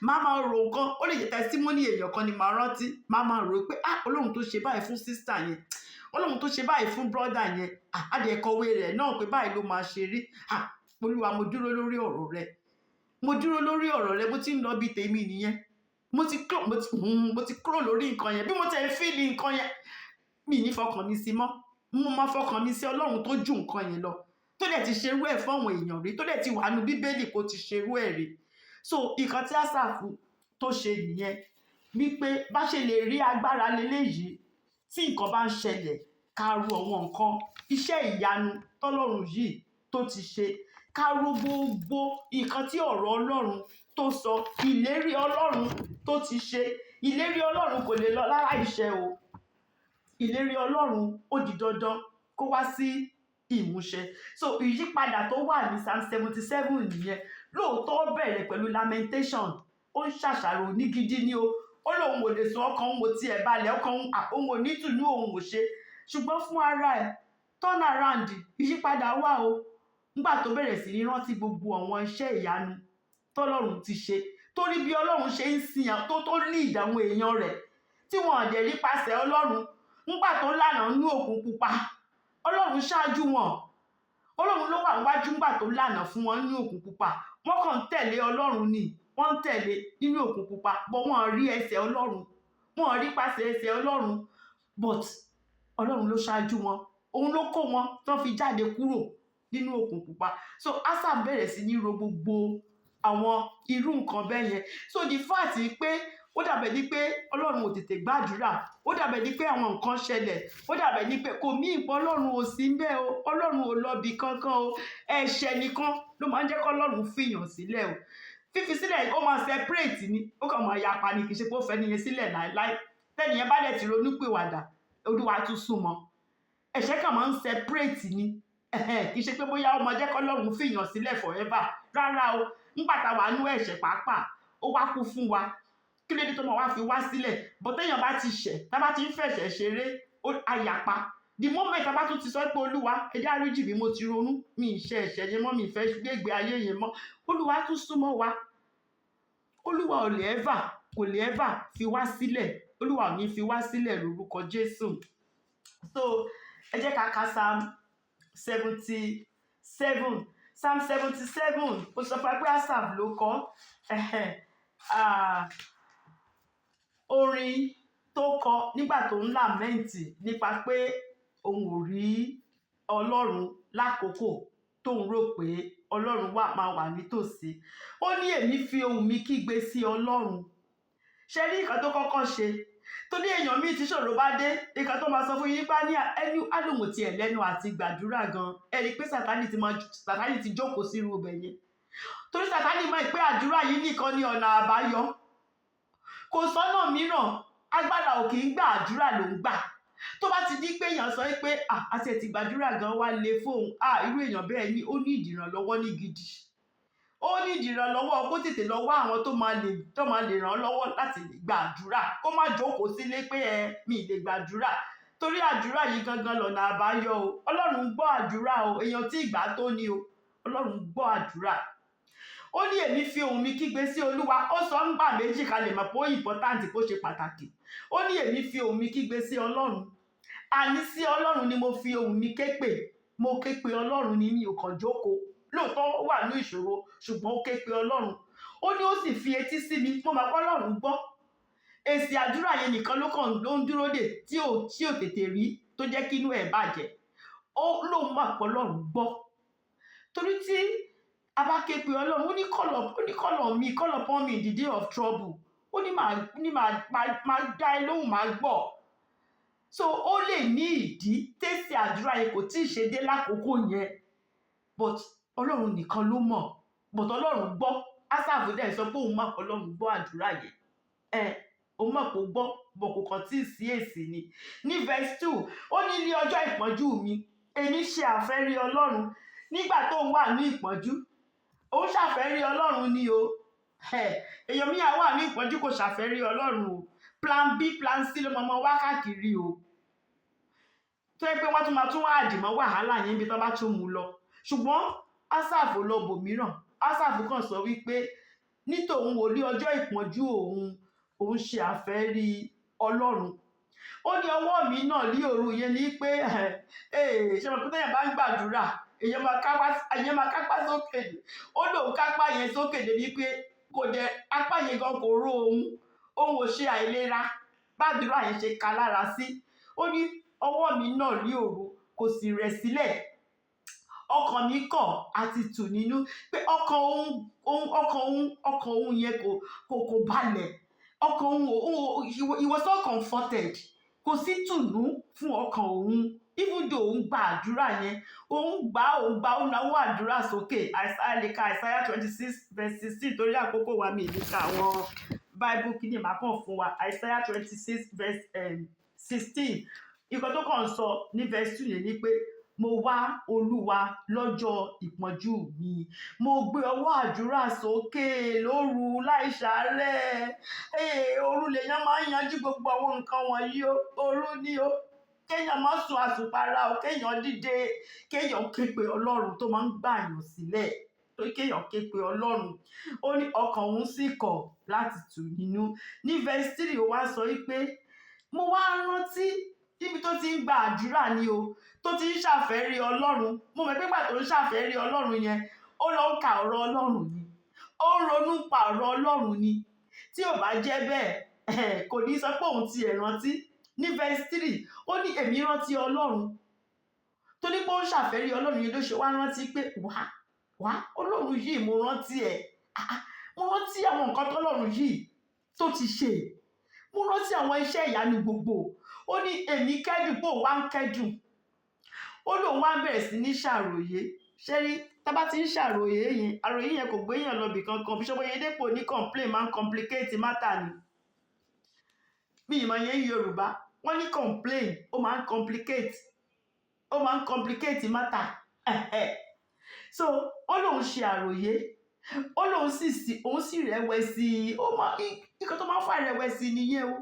Máa rò nǹkan, ó lè jẹ́ testimony èèyàn kan ni màá rántí. Máa rò pé Ọlọ́run tó ṣe báyìí fún sister yẹn, Ọlọ́run tó ṣe báyìí fún brother yẹn, adẹ̀kọ̀wé rẹ̀ náà pé báyìí ló máa ṣe rí. Olúwa, mo dúró lórí ọ̀rọ̀ rẹ. Mo dúró lórí ọ̀rọ̀ rẹ, mo ti ń lọ bí tèmi nìyẹn. Mo ti kúrò lórí nǹkan yẹn. Bí mo tẹ̀ ń feel nǹkan yẹn, mi ní fọkàn mi sí mọ́. Mo máa fọkàn mi sí Ọlọ́run tó ju nǹkan yẹn lọ, tó dẹ̀ ti ṣerú ẹ̀ fún àwọn èèyàn rí, tó dẹ̀ ti wà nínú Bíbélì kó ti ṣerú ẹ̀ rí. So nǹkan tí Asaph tó ṣe nìyẹn, wípé bá ṣe lè rí agbára leléyìí tí nǹkan bá ń ṣẹlẹ̀, ká ro àwọn nǹkan iṣẹ́ ìyanu tọ́lọ́run yìí tó ti ṣe. Ká ro gbogbo nǹkan tí ọ̀rọ̀ Ọlọ́run tó sọ, ìlérí Ọlọ́run tó ti ṣe. Ìlérí Ọlọ́run kò lè lọ lára ìṣẹ o. Ìlérí Ọlọ́run ó di dandan kó wá sí ìmúṣẹ. So ìyípadà tó wà ní Psalm 77 nìyẹn. Lóòótọ́ ó bẹ̀rẹ̀ pẹ̀lú lamentation. Ó ń ṣàṣàrò ní gidi ni o. Ó lóun ò lè sọ ọkàn òun ò tiẹ̀ balẹ̀, ọkàn òun ò ní tùnú, òun ò ṣe. Ṣùgbọ́n fún ara ẹ̀, turn around, ìyípadà wà o. Nígbà tó bẹ̀rẹ̀ sí ní rántí gbogbo àwọn iṣẹ́ ìyanu tọ́lọ́run ti ṣe. Torí bí Ọlọ́run ṣe ń sìn tó lead àwọn èèyàn rẹ̀, tí wọ́n dẹ̀ rí pàṣẹ Ọlọ́run. Nígbà tó lànà nínú Òkun Pupa, Ọlọ́run ṣáájú wọn. Ọlọ́run ló wà níwájú nígbà tó lànà fún wọn nínú Òkun Pupa. Wọ́n kàn ń tẹ̀lé Ọlọ́run ni. Wọ́n ń tẹ̀lé nínú Òkun Pupa, but wọ́n rí ẹsẹ̀ Ọlọ́run. Wọ́n rí pàṣẹ ẹsẹ̀ Ọlọ́run. But Ọlọ́run ló ṣáájú wọn. Òun ló kó wọn tán fi jáde kúrò nínú Òkun Pupa. So Asaph bẹ̀rẹ̀ sí ní ro gbogbo àwọn irú nǹkan bẹ́ẹ̀ yẹn. So the fact pé ó dàbẹ̀ ní pé Ọlọ́run ò tètè gbàdúrà, ó dàbẹ̀ ní pé àwọn nǹkan ṣẹlẹ̀, ó dàbẹ̀ ní pé kò mí ìpọ́ Ọlọ́run ò sí ńbẹ̀ o. Ọlọ́run ò lọ bì kankan o. Ẹ̀ṣẹ̀ nìkan ló máa ń jẹ́ kí Ọlọ́run fìyàn sílẹ̀ o. Fífi sílẹ̀ ó máa separate ni, ó kàn máa yapa ni, kì í ṣe pé ó fẹ́ nìyẹn sílẹ̀ láéláé. Tẹ́nìyẹn bá dẹ̀ ti ronúpìwàdà, Olúwa tún súnmọ́. Ẹ̀ṣẹ̀ kan máa ń separate ni. Kì í ṣe pé bóyá ó máa jẹ́ kí Ọlọ́run fìyàn sílẹ̀ forever. Rárá o. Nígbà tá a wà nínú ẹ̀ṣẹ̀ pàápàá, ó wá kú fún wa. Kí ló dé tó máa wá fi wá sílẹ̀? But téèyàn bá ti ṣẹ̀, tá bá ti ń fẹ̀ṣẹ̀ ṣeré, á yapa. The moment tá bá tún ti sọ pé Olúwa, ẹ dáríjì mí, mo ti ronú, mi ì ṣe ẹ̀ṣẹ̀ yẹn mọ́, mi ì fẹ́ gbé ayé yẹn mọ́. Olúwa tún súnmọ́ wa. Olúwa kò lè ever fi wá sílẹ̀. Olúwa ò ní fi wá sílẹ̀ lórúkọ Jésù. So ẹ jẹ́ ká ka Psalm 77. Psalm 77, ó sọ fún wa pé Asaph ló kọ. Orin tó kọ nígbà tó ń làmẹ́ǹtì nípa pé òun ò rí Ọlọ́run lákòókò tóun rò pé Ọlọ́run máa wà nítòsí. Ó ní èmi fi ohùn mi kígbe sí Ọlọ́run. Ṣé rí nǹkan tó kọ́kọ́ ṣe? Tó ní èèyàn míì tí ṣòro bá dé, nǹkan tó máa sọ fún yín bá ní ẹni alóhùn ti ẹ̀ lẹ́nu àti gbàdúrà gan. Ẹ rí i pé Sátánì ti jókòó sí irú ibẹ̀ yẹn. Torí Sátánì mọ̀ pé àdúrà yìí nìkan ni ọ̀nà àbáyọ. Kò sọ́nà mìíràn. Agbára ò kì í gbà, àdúrà ló ń gbà. tó bá ti di pé èèyàn sọ pé àti ẹ̀ ti gbàdúrà gan wá lé fóun irú èèyàn bẹ́ẹ̀ ni ó ní ìdìrànlọ́wọ́ ní gidi, ó ní ìdìrànlọ́wọ́ kó tètè lọ wá àwọn tó máa lè ràn án lọ́wọ́ láti lè gbàdúrà, kó má jókòó sílé pé mi lè gbàdúrà, torí àdúrà yìí gangan lọ̀nà àbáyọ o. Ọlọ́run ń gbọ́ àdúrà o, èèyàn tí ìgbà tó ní o, Ọlọ́run ń gbọ́ àdúrà. Ó ní èmi fi ohùn mi kígbe sí Olúwa, ó sọ ń gbà méjì ká lè mọ̀ pé ó important, kó ṣe pàtàkì. Ó ní èmi fi ohùn mi kígbe sí Ọlọ́run, àní sí Ọlọ́run ni mo fi ohùn mi ké pè, mo ké pe Ọlọ́run ni, mi ò kàn jókòó. Lóòótọ́ ó wà ní ìṣòro ṣùgbọ́n ó ké pe Ọlọ́run. Ó ní ó sì fi etí sí mi, mo mọ̀ pé Ọlọ́run gbọ́. Èsì àdúrà yẹn nìkan ló ń dúró dè tí ò tètè rí, tó jẹ́ kí inú ẹ̀ bàjẹ́. Ó lóun mọ̀ pé Ọlọ́run gbọ́. Torí tí a bá ké pe Ọlọ́run, ó ní call upon me in the day of trouble. Ó ní máa dá ẹ lóhùn, máa gbọ́. So ó lè ní ìdí tẹ́sí àdúrà yẹn kò tí ì ṣe dé lákòókò yẹn, but Ọlọ́run nìkan ló mọ̀, but Ọlọ́run gbọ́. Ásáfù dẹ̀ sọ pé òun mọ̀ pé Ọlọ́run gbọ́ àdúrà yẹn. Òun mọ̀ pé ó gbọ́, bọ̀ kò kàn tí ì sí èsì ni. Ní verse 2, ó ní ní ọjọ́ ìpọ́njú mi, èmi ṣe àfẹ́rí Ọlọ́run. Nígbà tó ń wà ní ìpọ́njú, ó ṣàfẹ́rí Ọlọ́run ni o. Èèyàn míì wà ní ìpọ́njú kò ṣàfẹ́rí Ọlọ́run o. Plan B, plan C ló mọ wá káàkiri o. Tó yẹ pé wọ́n tún wá àdìmọ́ wàhálà yẹn bí tó bá tún mú lọ. Ṣùgbọ́n Ásáfù lọ bòmíràn. Ásáfù kàn sọ wípé ní tòun ò ní ọjọ́ ìpọ́njú òun ṣe àfẹ́rí Ọlọ́run. Ó ní ọwọ́ mi náà ní òru yẹn ní pé ṣe mọ̀ pé téèyàn bá ń gbàdúrà èèyàn máa kápá sókè ni. Ó lòun kápá yẹn sókè débi pé kò dẹ̀ apá yẹn gan kò ró òun ò ṣe àìlera gbàdúrà yẹn ṣe ka lára sí. Ó ní ọwọ́ mi náà ní òru kò sì rẹ̀ sílẹ̀, ọkàn mi kọ̀ àti tù nínú, pé ọkàn òun yẹn kò balẹ̀, ọkàn òun he was so comforted, kò sí tùnú fún ọkàn òun. Even though òun gba àdúrà yẹn, òun náwó àdúrà sókè. Isaiah 26 verse 16, torí àkókò wa mi ní ká àwọn Bible kí ni màá kàn fún wa. Isaiah 26 verse 16, ìkan tó kàn sọ ní verse 2 yẹn ni pé mo wá Olúwa lọ́jọ́ ìpọ́njú mi, mo gbé ọwọ́ àdúrà sókè lóru láì ṣàárẹ̀. Òru lèèyàn máa ń yanjú gbogbo àwọn nǹkan wọ̀nyí o, òru ni o. Kéèyàn má sùn àsùnpara o, kéèyàn dìde, kéèyàn ké pe Ọlọ́run tó máa ń gbàyàn sílẹ̀, kéèyàn ké pe Ọlọ́run. Ó ní ọkàn òun sì kọ̀ láti tù nínú. Ní verse 3 ó wá sọ wípé mo wá rántí níbi tó ti ń gba àdúrà ni o, tó ti ń ṣàfẹ́rí Ọlọ́run. Mo mọ̀ pé ìgbà tó ń ṣàfẹ́rí Ọlọ́run yẹn, ó lọ ń ka ọ̀rọ̀ Ọlọ́run ni, ó ń ronú pa ọ̀rọ̀ Ọlọ́run ni. Tí ò bá jẹ́ bẹ́ẹ̀ kò ní sọ pé òun ti ẹ̀ rántí. Ní verse 3 ó ní èmi rántí Ọlọ́run, tó ní pé ó ń ṣàfẹ́rí Ọlọ́run yẹn ló ṣe wá rántí pé wá Ọlọ́run yìí mo rántí ẹ̀, mo rántí àwọn nǹkan tọ́lọ́run yìí tó ti ṣe, mo rántí àwọn iṣẹ́ ìyanu gbogbo. Ó ní èmi kẹ́dùn pé òun wá ń kẹ́dùn. Ó lóun wá bẹ̀rẹ̀ sí ní ṣàròyé. Ṣé rí tá bá ti ń ṣàròyé yẹn kò gbéyàn lọ bì kankan. Bishop Oyedepo ní complain máa ń complicate matter ni. Bí ìmọ̀ yẹn ń Yorùbá wọ́n ní complain ó máa ń complicate matter. So ó lóun ṣe àròyé, ó lóun sì rẹ̀wẹ̀sì. Nǹkan tó máa ń fà rẹ̀wẹ̀sì nìyẹn o.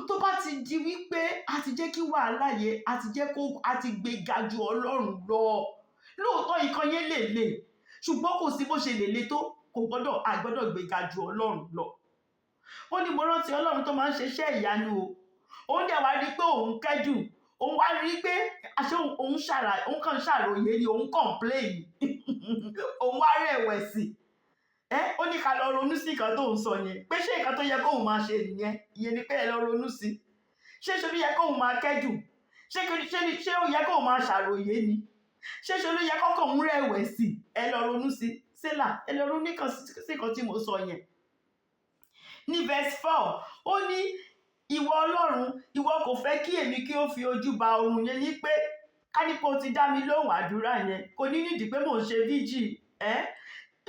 Tó bá ti di wípé a ti jẹ́ kí wàhálà yẹn a ti gbé ga ju Ọlọ́run lọ. Lóòótọ́ nǹkan yẹn lè ṣùgbọ́n kò sí bó ṣe lè le tó, àgbọ́dọ̀ gbé ga ju Ọlọ́run lọ. Ó ní mo rántí Ọlọ́run tó máa ń ṣiṣẹ́ ìyanu o. Òun dẹ̀ wá rí pé òun kẹ́dùn, òun wá rí pé àṣé òun kàn ṣàròyé ni, òun complain òun wá rẹ̀wẹ̀sì. Ó ní ká lọ ronú sí nǹkan tó ń sọ yẹn, pé ṣé nǹkan tó yẹ kóun máa ṣe nìyẹn, ìyẹn ni pé ẹ lọ ronú sí. Ṣé ló yẹ kóun máa kẹ́dùn? Ṣé ó yẹ kóun máa ṣàròyé ni? Ṣé ló yẹ kọ́kàn òun rẹ̀wẹ̀sì? Ẹ lọ ronú sí. Sélà ẹ lọ ronú sí nǹkan tí mo sọ yẹn. Ní verse 4 ó ní ìwọ Ọlọ́run, ìwọ kò fẹ́ kí èmi kí ó fi ojú ba oorun. Yẹn ní pé ká ní pé o ti dá mi lóhùn àdúrà yẹn, kò ní nídìí pé mò ń ṣe vigil.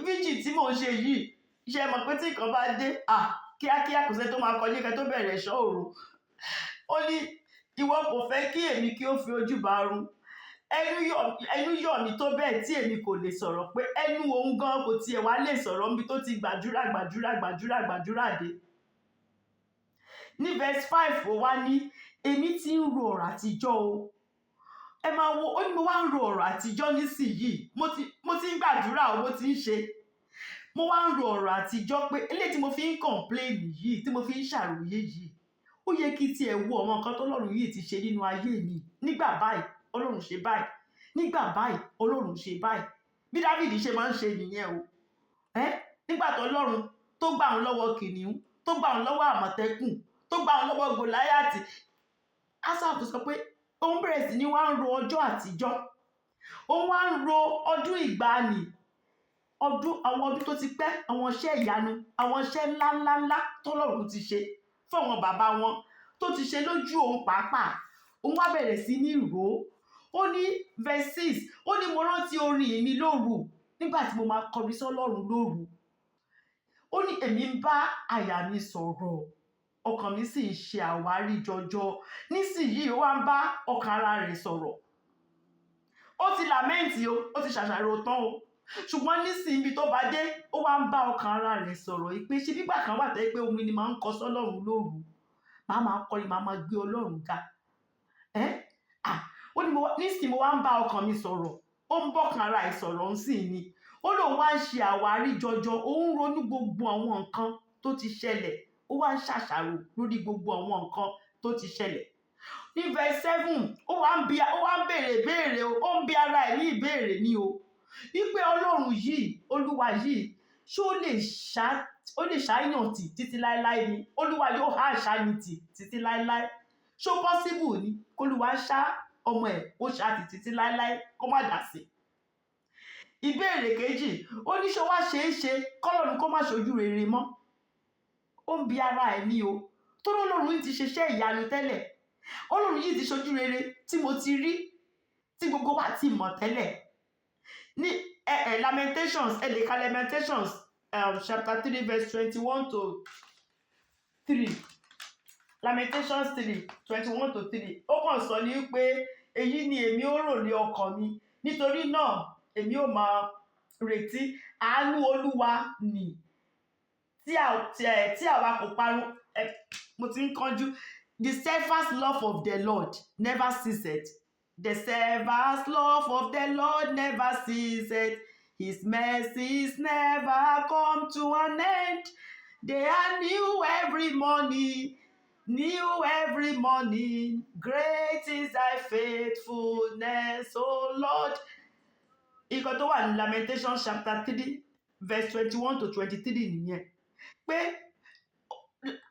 Vigil tí mò ń ṣe yìí, ṣe mọ̀ pé tí nǹkan bá dé kíákíá kò sẹ́ tó máa kọjú kẹ́ tó bẹ̀rẹ̀ ẹ̀ṣọ́ òru. Ó ní ìwọ kò fẹ́ kí èmi kí ó fi ojú bá run. Ẹnu yọ̀ mí tó bẹ́ẹ̀ tí èmi kò lè sọ̀rọ̀, pé ẹnu òun gan kò tiẹ̀ wá lè sọ̀rọ̀ níbi tó ti gbàdúrà dé. Ní verse 5 ó wá ní èmi ti ń ro ọ̀rọ̀ àtijọ́ o. Ẹ máa wo, ó ní mo wá ń ro ọ̀rọ̀ àtijọ́ nísìnyìí, mo ti ń gbàdúrà o, mo ti ń ṣe, mo wá ń ro ọ̀rọ̀ àtijọ́ pé eléyìí tí mo fi ń complain yìí, tí mo fi ń ṣàròyé yìí, ó yẹ kí tiẹ̀ wo àwọn nǹkan tọ́lọ́run yìí ti ṣe nínú ayé mi. Nígbà báyìí Ọlọ́run ṣe báyìí, nígbà báyìí Ọlọ́run ṣe báyìí. Bí Dáfídì ṣe máa ń ṣe nìyẹn o. Nígbà tó Ọlọ́run tó gbà wọn lọ́wọ́ kìnìún, tó gbà wọn lọ́wọ́ àmọ̀tẹ́kùn, tó gbà wọn lọ́wọ́ Gòláyátì, Ásáfù sọ pé òun bẹ̀rẹ̀ sí ní wá ń ro ọjọ́ àtijọ́, òun wá ń ro ọdún ìgbàanì, àwọn ọdún tó ti pẹ́, àwọn iṣẹ́ ìyanu, àwọn iṣẹ́ ńláńláńlá tọ́lọ́run ti ṣe fún àwọn bàbá wọn, tó ti ṣe lójú òun pàápàá. Òun wá bẹ̀rẹ̀ sí ní rò ó. Ó ní verse 6, ó ní mo rántí orin mi lóru, nígbà tí mo máa kọrin sọ́lọ́run lóru. Ó ní èmi ń bá àyà mi sọ̀rọ̀, ọkàn mi sì ń ṣe àwárí jọjọ. Nísìnyìí ó wá ń bá ọkàn ara rẹ̀ sọ̀rọ̀. Ó ti làmẹ́ǹtì o, ó ti ṣàṣàrò tán o, ṣùgbọ́n nísìnyìí tó bá dé, ó wá ń bá ọkàn ara rẹ̀ sọ̀rọ̀ ìpè ṣe nígbà kan wà tẹ́ pé omi ni máa ń kọ sọ́lọ́run lóru, màá máa kọrin, màá máa gbé Ọlọ́run ga. Ó ní nísìnyìí mo wá ń bá ọkàn mi sọ̀rọ̀, ó ń bọ́kàn ara ẹ̀ sọ̀rọ̀ ń sìn ni. Ó lóun wá ń ṣe àwárí jọjọ, ó ń ronú gbogbo àwọn nǹkan tó ti ṣẹlẹ̀, ó wá ń ṣàṣàrò lórí gbogbo àwọn nǹkan tó ti ṣẹlẹ̀. Ní verse 7, ó wá ń béèrè ìbéèrè o, ó ń bi ara ẹ̀ ní ìbéèrè ni o, wípé Ọlọ́run yìí, Olúwa yìí, ṣé ó lè ṣáyàn tì títí láéláé ni? Olúwa yóò há àṣàyàn tì títí láéláé. Ṣó possible ni k'Olúwa ṣá ọmọ ẹ̀, ó ṣá tì títí láéláé kó má dà sí? Ìbéèrè kejì, ó ní ṣó wá ṣeé ṣe k'Ọlọ́run kó má ṣojú rere mọ́? Ó ń bi ara ẹ̀ ní o, tó lọ́lọ́run yìí ti ṣeṣẹ́ ìyanu tẹ́lẹ̀, Ọlọ́run yìí ti ṣojú rere tí mo ti rí, tí gbogbo wa ti mọ̀ tẹ́lẹ̀. Ní Lamentations, lè ka Lamentations chapter 3 verse 21 to 3. Lamentations 3 21 to 3. Ó kàn sọ ní pé èyí ni èmi ó rò lé ọkàn mi, nítorí náà èmi ó máa retí àánú Olúwa nì, tí àwa kò parun. Mo ti ń kánjú. The steadfast love of the Lord never ceased. The steadfast love of the Lord never ceased. His mercies never come to an end. They are new every morning. New every morning. Great is thy faithfulness, O Lord. Ìkan tó wà ní Lamentations chapter 3 verse 21 to 23 nìyẹn. Pé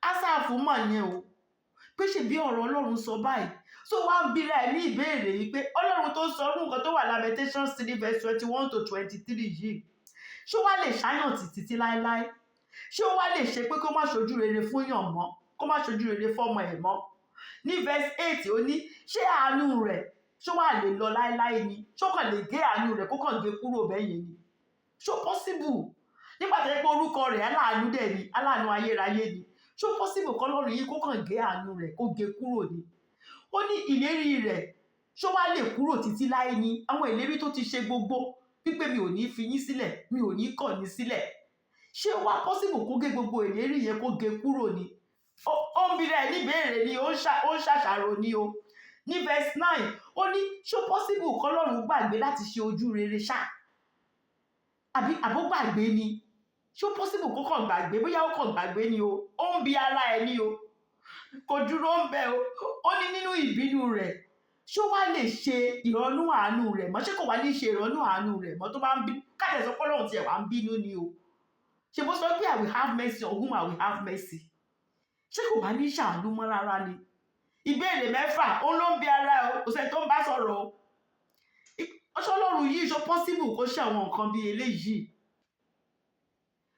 Ásáfù mọ̀ yẹn o, pé ṣe bí ọ̀rọ̀ Ọlọ́run sọ báyìí. So wá ń bira ẹ̀ ní ìbéèrè yìí pé Ọlọ́run tó sọ orú nǹkan tó wà Lamentations 3 verse 21 to 23 yìí, ṣé wá lè ṣáyàn títí láéláé? Ṣé ó wá lè ṣe pé kó má ṣojú rere fún yàn mọ́, kó má ṣojú rere fọ́mọ ẹ̀ mọ́? Ní verse 8 ó ní ṣé àánú rẹ̀ ṣó wà lè lọ láéláé ni? Ṣó kàn lè gé àánú rẹ̀ kó kàn gé kúrò bẹ́yẹn ni? Ṣó possible? Nígbà tó yẹ pé orúkọ rẹ̀ aláàánú dẹ̀ ni, aláàánú ayérayé ni. Ṣó possible k'Ọlọ́run yìí kó kàn gé àánú rẹ̀ kó gé kúrò ni? Ó ní ìlérí rẹ̀ ṣó wá lè kúrò títí láé ni? Àwọn ìlérí tó ti ṣe gbogbo, wípé mi ò ní fi yín sílẹ̀, mi ò ní kọ̀ yín sílẹ̀. Ṣé ó wá possible kó gé gbogbo ìlérí yẹn kó gé kúrò ni? Ó ń bi rẹ̀ níbéèrè ni, ó ń ṣàṣàrò ni o. Ní verse 9, ó ní ṣó possible k'Ọlọ́run gbàgbé láti ṣe ojú rere ṣá? Àbó gbàgbé ni? Ṣó possible kó kàn gbàgbé? Bóyá ó kàn gbàgbé ni o. Ó ń bi ara ẹ̀ ni o. Kò dúró ń bẹ o. Ó ní nínú ìbínú rẹ̀, ṣó wá lè ṣe ìrọ̀nú àánú rẹ̀ mọ́? Ṣé kò wá ní ṣe ìrọ̀nú àánú rẹ̀ mọ́ tó bá ń bí? Káàdẹ̀ sọ pé Ọlọ́run tiẹ̀ wá ń bínú ni o. Ṣé bó sọ pé I will have mercy on whom I will have mercy? Ṣé kò wá ní ṣàánú mọ́ rárá ni? Ìbéèrè 6, ó ló ń bi ara ẹ̀ o, kò sẹ́ni tó ń bá sọ̀rọ̀ o. Ṣé Ọlọ́run yìí ṣó possible kó ṣe àwọn nǹkan bí eléyìí?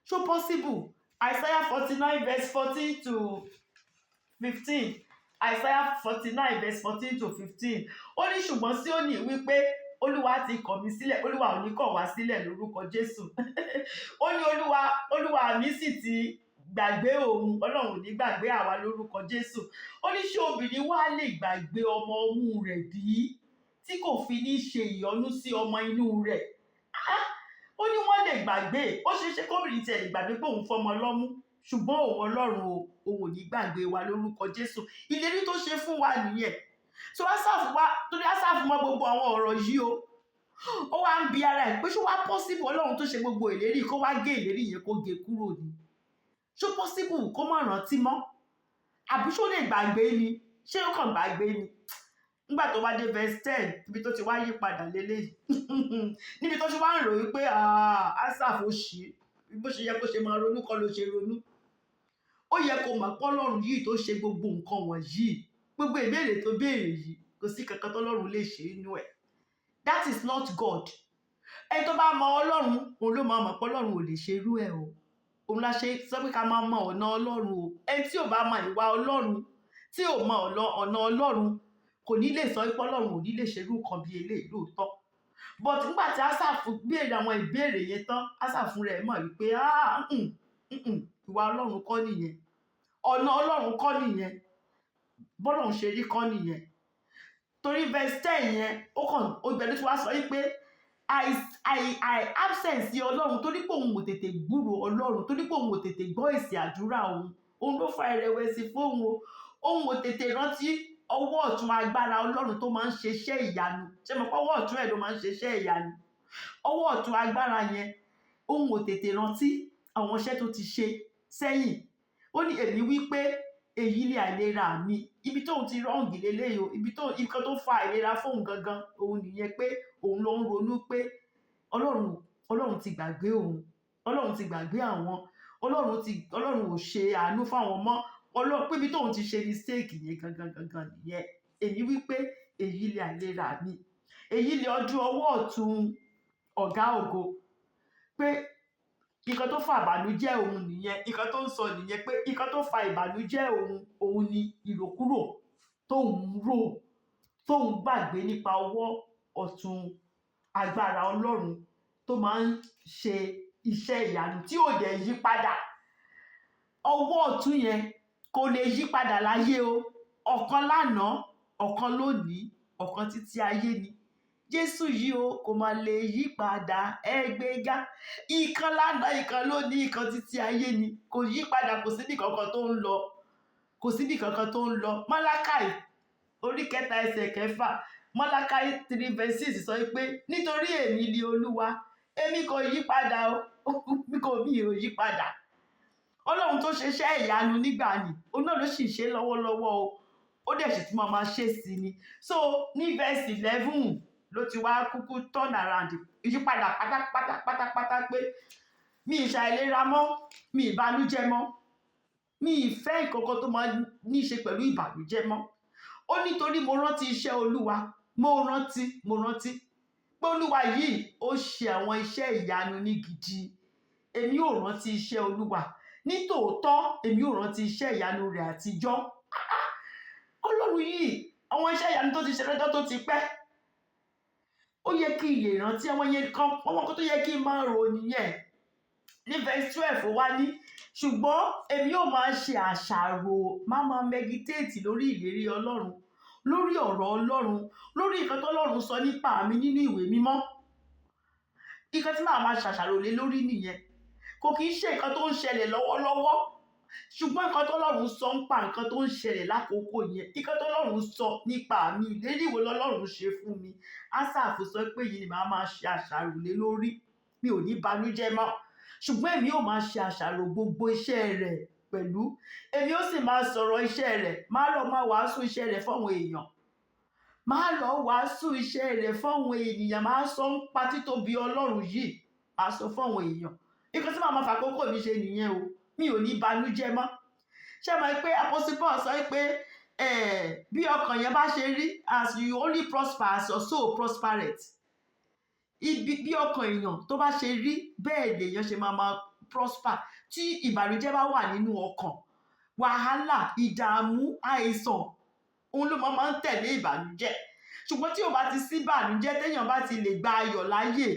Ṣó possible? Isaiah 49 verse 14 to 15. Isaiah 49 verse 14 to 15. Ó ní ṣùgbọ́n Síónì wípé Olúwa ti kọ̀ mí sílẹ̀, Olúwa ò ní kọ̀ wá sílẹ̀ lórúkọ Jésù. Ó ní Olúwa mi sì ti gbàgbé òun, ọlọ́run ò ní gbàgbé àwa lórúkọ Jésù. Ó ní ṣé obìnrin wá lè gbàgbé ọmọ ọmú rẹ̀ bí tí kò fi ní ṣe ìyọnu sí ọmọ inú rẹ̀? Ó ní wọ́n lè gbàgbé, ó ṣeéṣe kóbìnrin tiẹ̀ lè gbàgbé pé òun fọmọ lọ́mú, ṣùgbọ́n òun ọlọ́run o, òun ò ní gbàgbé wa lórúkọ Jésù. Ìlérí tó ṣe fún wa nìyẹn. So Ásáfù wá, torí Ásáfù mọ gbogbo àwọn ọ̀rọ̀ yìí o, ó wá ń bi ara ẹ̀ pé ṣó wá possible ọlọ́run tó ṣe gbogbo ìlérí kó wá gé ìlérí yẹn kó gé kúrò ni? Ṣó possible kó má rántí mọ́? Àbí ṣó lè gbàgbé ni? Ṣé ó kàn gbàgbé ni? Nígbà tó bá dé verse 10, ibi tó ti wá yí padà lélẹ́yìí níbi tó ti wá ń rò wípé Ásáfù ṣì bó ṣe yẹ kó ṣe máa ronú kọ́ ló ṣe ronú. Ó yẹ kó mọ̀ pé ọlọ́run yìí tó ṣe gbogbo nǹkan wọ̀nyí, gbogbo ìbéèrè tó béèrè yìí, kò sí kankan tọ́lọ́run lè ṣe nínú ẹ̀. That is not God. Ẹni tó bá mọ ọlọ́run, òun ló máa mọ̀ pé ọlọ́run ò lè ṣe irú ẹ̀ o. Òun la ṣe sọ pé ká máa mọ ọ̀nà ọlọ́run o. Ẹni tí ò bá mọ ìwà ọlọ́run, tí ò mọ ọ̀nà ọlọ́run, kò ní lè sọ pé ọlọ́run ò ní lè ṣe irú nǹkan bí eléyìí lóòótọ́. But nígbà tí Ásáfù béèrè àwọn ìbéèrè yẹn tán, Ásáfù rẹ̀ mọ̀ wípé ìwà ọlọ́run kọ́ nìyẹn, ọ̀nà ọlọ́run kọ́ nìyẹn, bọ́lọ́run ṣe rí kọ́ nìyẹn. Torí verse 10 yẹn ó bẹ̀rẹ̀ tí wàá sọ wípé absence ọlọ́run torí pé òun ò tètè gbúrò ọlọ́run, torí pé òun ò tètè gbọ́ èsì àdúrà òun ló fa ìrẹ̀wẹ̀sì fóun o. Òun ò tètè rántí ọwọ́ ọ̀tún agbára ọlọ́run tó máa ń ṣe iṣẹ́ ìyanu. Ṣé mo pé ọwọ́ ọ̀tún ẹ̀ ló máa ń ṣe iṣẹ́ ìyanu? Ọwọ́ ọ̀tún agbára yẹn òun ò tètè rántí àwọn iṣẹ́ tó ti ṣe sẹ́yìn. Ó ní èmi wí pé èyí ni àìlera mi. Ibi tóun ti rọ́ǹgì lélẹ́yìí o, nǹkan tó fa àìlera fóun gangan òun nìyẹn, pé òun ló ń ronú pé ọlọ́run ti gbàgbé òun, ọlọ́run ti gbàgbé àwọn, ọlọ́run ò ṣe àánú fáwọn mọ́, pé ibi tóun ti ṣe mistake yẹn gangan nìyẹn. Èmi wí pé èyí ni àìlera mi, èyí ni ọwọ́ ọ̀tún ọ̀gá ògo, pé nǹkan tó fa ìbànújẹ́ òun nìyẹn, nǹkan tó ń sọ nìyẹn, pé nǹkan tó fa ìbànújẹ́ òun ni ìròkúrò tóun rò, tóun gbàgbé nípa ọwọ́ ọ̀tún agbára ọlọ́run tó máa ń ṣe iṣẹ́ ìyanu tí ò dẹ̀ yí padà. Ọwọ́ ọ̀tún yẹn kò lè yí padà láyé o. Ọ̀kan lánàá, ọ̀kan lónìí, ọ̀kan títí ayé ni. Jésù yìí o kò máa lè yí padà, ẹgbẹ́gá. Ìkan lánàá, ìkan lónìí, ìkan títí ayé ni. Kò yí padà, kò síbi kankan tó ń lọ. Kò síbi kankan tó ń lọ. Málákì orí 3 ẹsẹ̀ 6, Málákì 3 verse 6 sọ pé nítorí èmi ni Olúwa, èmi kò yí padà o, mi ò yí padà. Ọlọ́run tó ṣe iṣẹ́ ìyanu nígbà ni, òun náà ló sì ṣe lọ́wọ́lọ́wọ́ o. Ó dẹ̀ sì tún máa ṣe sí ni. So ní verse 11 ló ti wá kúkú turn around, ìyípadà pátápátá pé mi ìṣàìlera mọ́, mi ìbànújẹ́ mọ́, mi ìfẹ́ ìkọ̀kọ̀ tó máa ní í ṣe pẹ̀lú ìbànújẹ́ mọ́. Ó nítorí mo rántí iṣẹ́ Olúwa, mo rántí pé Olúwa yìí ó ṣe àwọn iṣẹ́ ìyanu ní gidi. Èmi ò rántí iṣẹ́ Olúwa, ní tòótọ́ èmi ò rántí iṣẹ́ ìyanu rẹ̀ àtijọ́. Ọlọ́run yìí àwọn iṣẹ́ ìyanu tó ti ṣe lọ́jọ́ tó ti pẹ́, ó yẹ kí n lè rántí àwọn kan tó yẹ kí n máa rò nìyẹn. Ní verse 12 wá ní ṣùgbọ́n èmi ò máa ṣe àṣàrò, máa meditate lórí ìlérí Ọlọ́run, lórí ọ̀rọ̀ Ọlọ́run, lórí nǹkan tó Ọlọ́run sọ nípa mi nínú ìwé mímọ́. Nǹkan tí màá máa ṣàṣàrò lé lórí nìyẹn. Kò kì í ṣe nǹkan tó ń ṣẹlẹ̀ lọ́wọ́lọ́wọ́, ṣùgbọ́n nǹkan tó Ọlọ́run sọ ń pa nǹkan tó ń ṣẹlẹ̀ lákòókò yẹn, nǹkan tó Ọlọ́run sọ nípa mi, ìlérí wo lọ́lọ́run ṣe fún mi. Ásáfù sọ pé yìí ni màá máa ṣe àṣàrò lé lórí, mi ò ní banújẹ́ mọ́, ṣùgbọ́n èmi ò máa ṣe àṣàrò gbogbo iṣẹ́ rẹ̀ pẹ̀lú. Èmi ó sì máa sọ̀rọ̀ iṣẹ́ rẹ̀, máa wàásù iṣẹ́ rẹ̀ fáwọn èèyàn, máa sọ ń pa títóbi Ọlọ́run yìí, máa sọ fáwọn èèyàn. Nǹkan tí màá máa fàkókò mi ṣe nìyẹn o, mi ò ní banújẹ́ mọ́. Ṣé mọ̀ pé Apostle Paul sọ pé bí ọkàn yẹn bá ṣe rí, as you only prosper as your soul prospereth. Bí ọkàn èèyàn tó bá ṣe rí, bẹ́ẹ̀ lèèyàn ṣe máa prosper. Tí ìbànújẹ́ bá wà nínú ọkàn, wàhálà, ìdààmú, àìsàn, òun ló máa ń tẹ̀lé ìbànújẹ́. Ṣùgbọ́n tí ò bá ti sí ìbànújẹ́, téèyàn bá ti lè gba ayọ̀ láyè,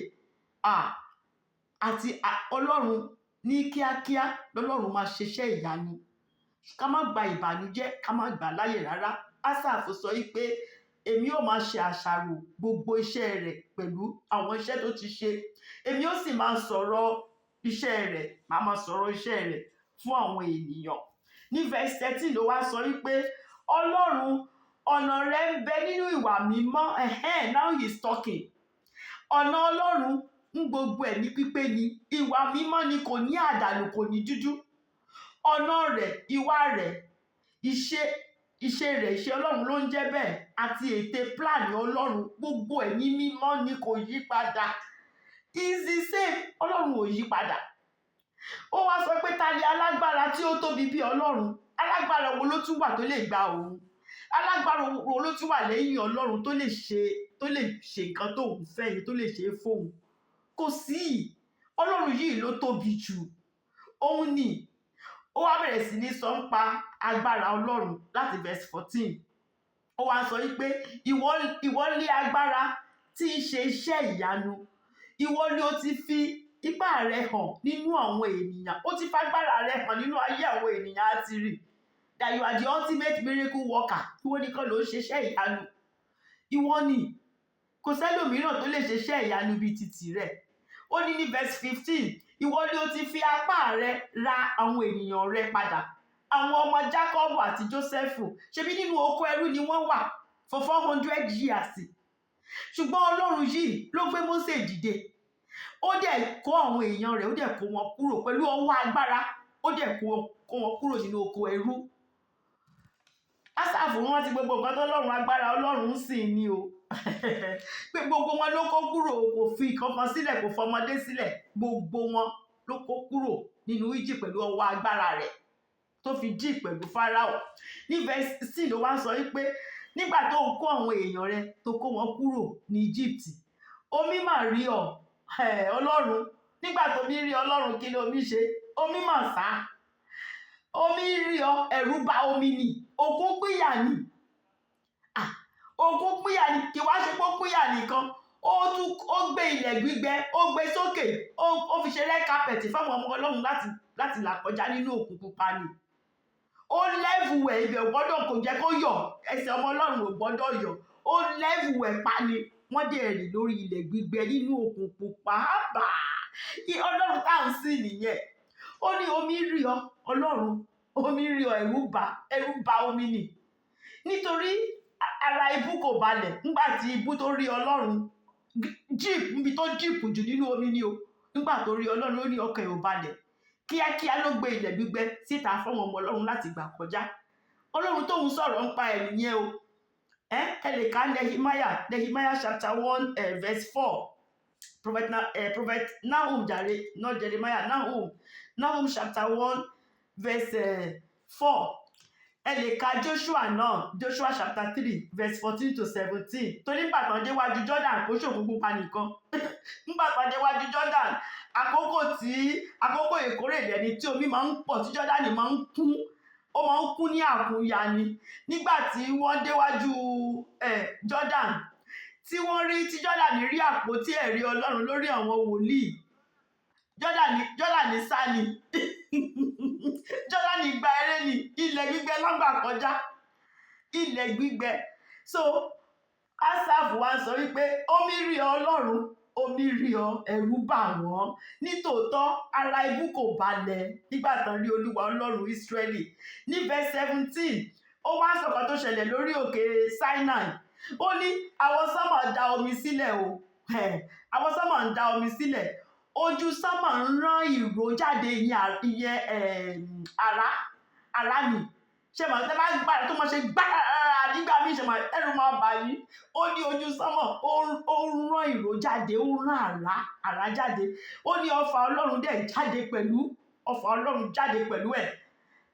àti Ọlọ́run ní kíákíá lọ́lọ́run máa ṣiṣẹ́ ìyanu. Ká má gba ìbànújẹ́, ká má gbà láyè rárá. Asaph sọ pé èmi ó máa ṣe àṣàrò gbogbo iṣẹ́ rẹ̀ pẹ̀lú àwọn iṣẹ́ tó ti ṣe. Èmi ó sì máa sọ̀rọ̀ iṣẹ́ rẹ̀, màá máa sọ̀rọ̀ iṣẹ́ rẹ̀ fún àwọn ènìyàn. Ní verse 13 ló wá sọ wípé Ọlọ́run ọ̀nà rẹ̀ ń bẹ nínú ìwà mímọ́. Now he is talking. Ọ̀nà Ọlọ́run ń gbogbo ẹ̀ ní pípé ni, ìwà mímọ́ ni, kò ní àdàlù, kò ní dúdú. Ọ̀nà rẹ̀, ìwà rẹ̀, iṣẹ́ rẹ̀, iṣẹ́ Ọlọ́run ló ń jẹ́ bẹ́ẹ̀, àti ète plan Ọlọ́run gbogbo ẹ̀ ní mímọ́ ni, kò yí padà. Is the same. Ọlọ́run ò yí padà. Ó wá sọ pé ta ni alágbára tí ó tóbi bí Ọlọ́run? Alágbára wo ló tún wà tó lè gba òun? Alágbára wo ló tún wà lẹ́yìn Ọlọ́run tó lè ṣe nǹkan tóun fẹ́ yìí, tó lè ṣe é fóun? Kò sí. Ọlọ́run yìí ló tóbi jù. Òun ni. Ó wá bẹ̀rẹ̀ sí ní sọ ń pa agbára Ọlọ́run láti verse 14. Ó wá sọ wípé ìwọ ní agbára tí ń ṣe iṣẹ́ ìyanu. Ìwọ ni ó ti fi ipá rẹ̀ hàn nínú àwọn ènìyàn. Ó ti fi agbára rẹ̀ hàn nínú ayé àwọn ènìyàn àti rí. That you are the ultimate miracle worker. Ìwọ nìkan ló ń ṣiṣẹ́ ìyanu. Ìwọ ni. Kò sẹ́lòmíràn tó lè ṣiṣẹ́ ìyanu bíi titi rẹ̀. Ó ní ní verse 15, ìwọ ni ó ti fi apá rẹ̀ ra àwọn ènìyàn rẹ̀ padà. Àwọn ọmọ Jákọ́bù àti Jósẹ́fù, ṣebí nínú oko ẹrú ni wọ́n wà for 400 years. Ṣùgbọ́n Ọlọ́run yìí ló gbé Mósè dìde. Ó dẹ̀ kó àwọn èèyàn rẹ̀, ó dẹ̀ kó wọn kúrò pẹ̀lú ọwọ́ agbára. Ó dẹ̀ kó wọn kúrò nínú oko ẹrú. Asaph wọn ti gbogbo nǹkan tó Ọlọ́run, agbára Ọlọ́run ń sìn ni o. Pé gbogbo wọn ló kó kúrò, kò fi kankan sílẹ̀, kò fọmọdé sílẹ̀. Gbogbo wọn ló kó kúrò nínú Egypt pẹ̀lú ọwọ́ agbára rẹ̀ tó fi dì pẹ̀lú Pharaoh. Ní verse 16 ló wá sọ wípé nígbà tó ń kó àwọn èèyàn rẹ̀ tó kó wọn kúrò ní Egypt, omi mà rí ọ, Ọlọ́run. Nígbà tó mi rí Ọlọ́run, kí ni omi ṣe? Omi mà sá. Omi rí ọ, ẹ̀rù bà omi ni. Òkun pínyà ni. Òkun pínyà ni. Kì wá ṣe pé ó pínyà nìkan. Ó gbé ilẹ̀ gbígbẹ, ó gbé sókè, ó fi ṣe red carpet fáwọn ọmọ Ọlọ́run láti là kọjá nínú òkun pupa ni. Ó lẹ́vù ẹ̀, ibẹ̀ ò gbọ́dọ̀, kò jẹ́ kó yọ̀. Ẹsẹ̀ ọmọ Ọlọ́run ò gbọ́dọ̀ yọ̀. Ó lẹ́vù ẹ̀ pa ni. Wọ́n dẹ̀ rìn lórí ilẹ̀ gbígbẹ nínú òkun pupa. Ọlọ́run tá à ń sìn nìyẹn. Ó ní omi rí ọ, Ọlọ́run. Omi rí ọ, ẹ̀rù bà omi ni. Nítorí ara ibú kò balẹ̀. Nígbà tí ibú tó rí Ọlọ́run, níbi tó jíìpù jù nínú omi ni o. Nígbà tó rí Ọlọ́run, ó ní ọkàn ẹ̀ ò balẹ̀. Kíákíá ló gbé ilẹ̀ gbígbẹ síta fún ọmọ Ọlọ́run láti gbà kọjá. Ọlọ́run tóun sọ̀rọ̀ ń pa ẹ̀ nìyẹn o. Ẹ lè ka Nehemiah chapter 1 verse 4. Prophet Nahum jàre, not Jeremiah, Nahum chapter 1 verse 4. Ẹ lè ka Joshua náà, Joshua chapter 3 verse 14 to 17. Torí nígbà tán déwájú Jordan kò ṣòkun pupa nìkan. Nígbà tán déwájú Jordan, àkókò ìkórè lẹ́ni tí omi máa ń pọ̀, tí Jordan máa ń kún. Ó máa ń kún ní àkúnya ni. Nígbà tí wọ́n déwájú Jordan, tí Jordan rí àpótí ẹ̀rí Ọlọ́run lórí àwọn wòlíì, Jordan sá ni. Jordan gba eré ni. Ilẹ̀ gbígbẹ lọ́gbà kọjá. Ilẹ̀ gbígbẹ. So Asaph wá sọ wípé omi rí ọ, Ọlọ́run. Omi rí ọ, ẹ̀rù bà wọ́n. Nítòótọ́ ara ibú kò balẹ̀ nígbà tán rí Olúwa Ọlọ́run Ísírẹ́lì. Ní verse 17, ó wá sọ̀kan tó ṣẹlẹ̀ lórí òkè Sinai. Ó ní àwọn sánmọ̀ da omi sílẹ̀ o. Àwọn sánmọ̀ ń da omi sílẹ̀. Ojú sánmọ̀ ń rán ìró jáde, ìyẹn àrá ni. Ṣé màá tẹ́ bá gbára tó máa ṣe gbára nígbà míì, ṣe màá ẹ̀rù máa bà yín. Ó ní ojú sánmọ̀ ó ń rán ìró jáde, ó ń rán àrá jáde. Ó ní ọfà Ọlọ́run dẹ̀ jáde pẹ̀lú ẹ̀.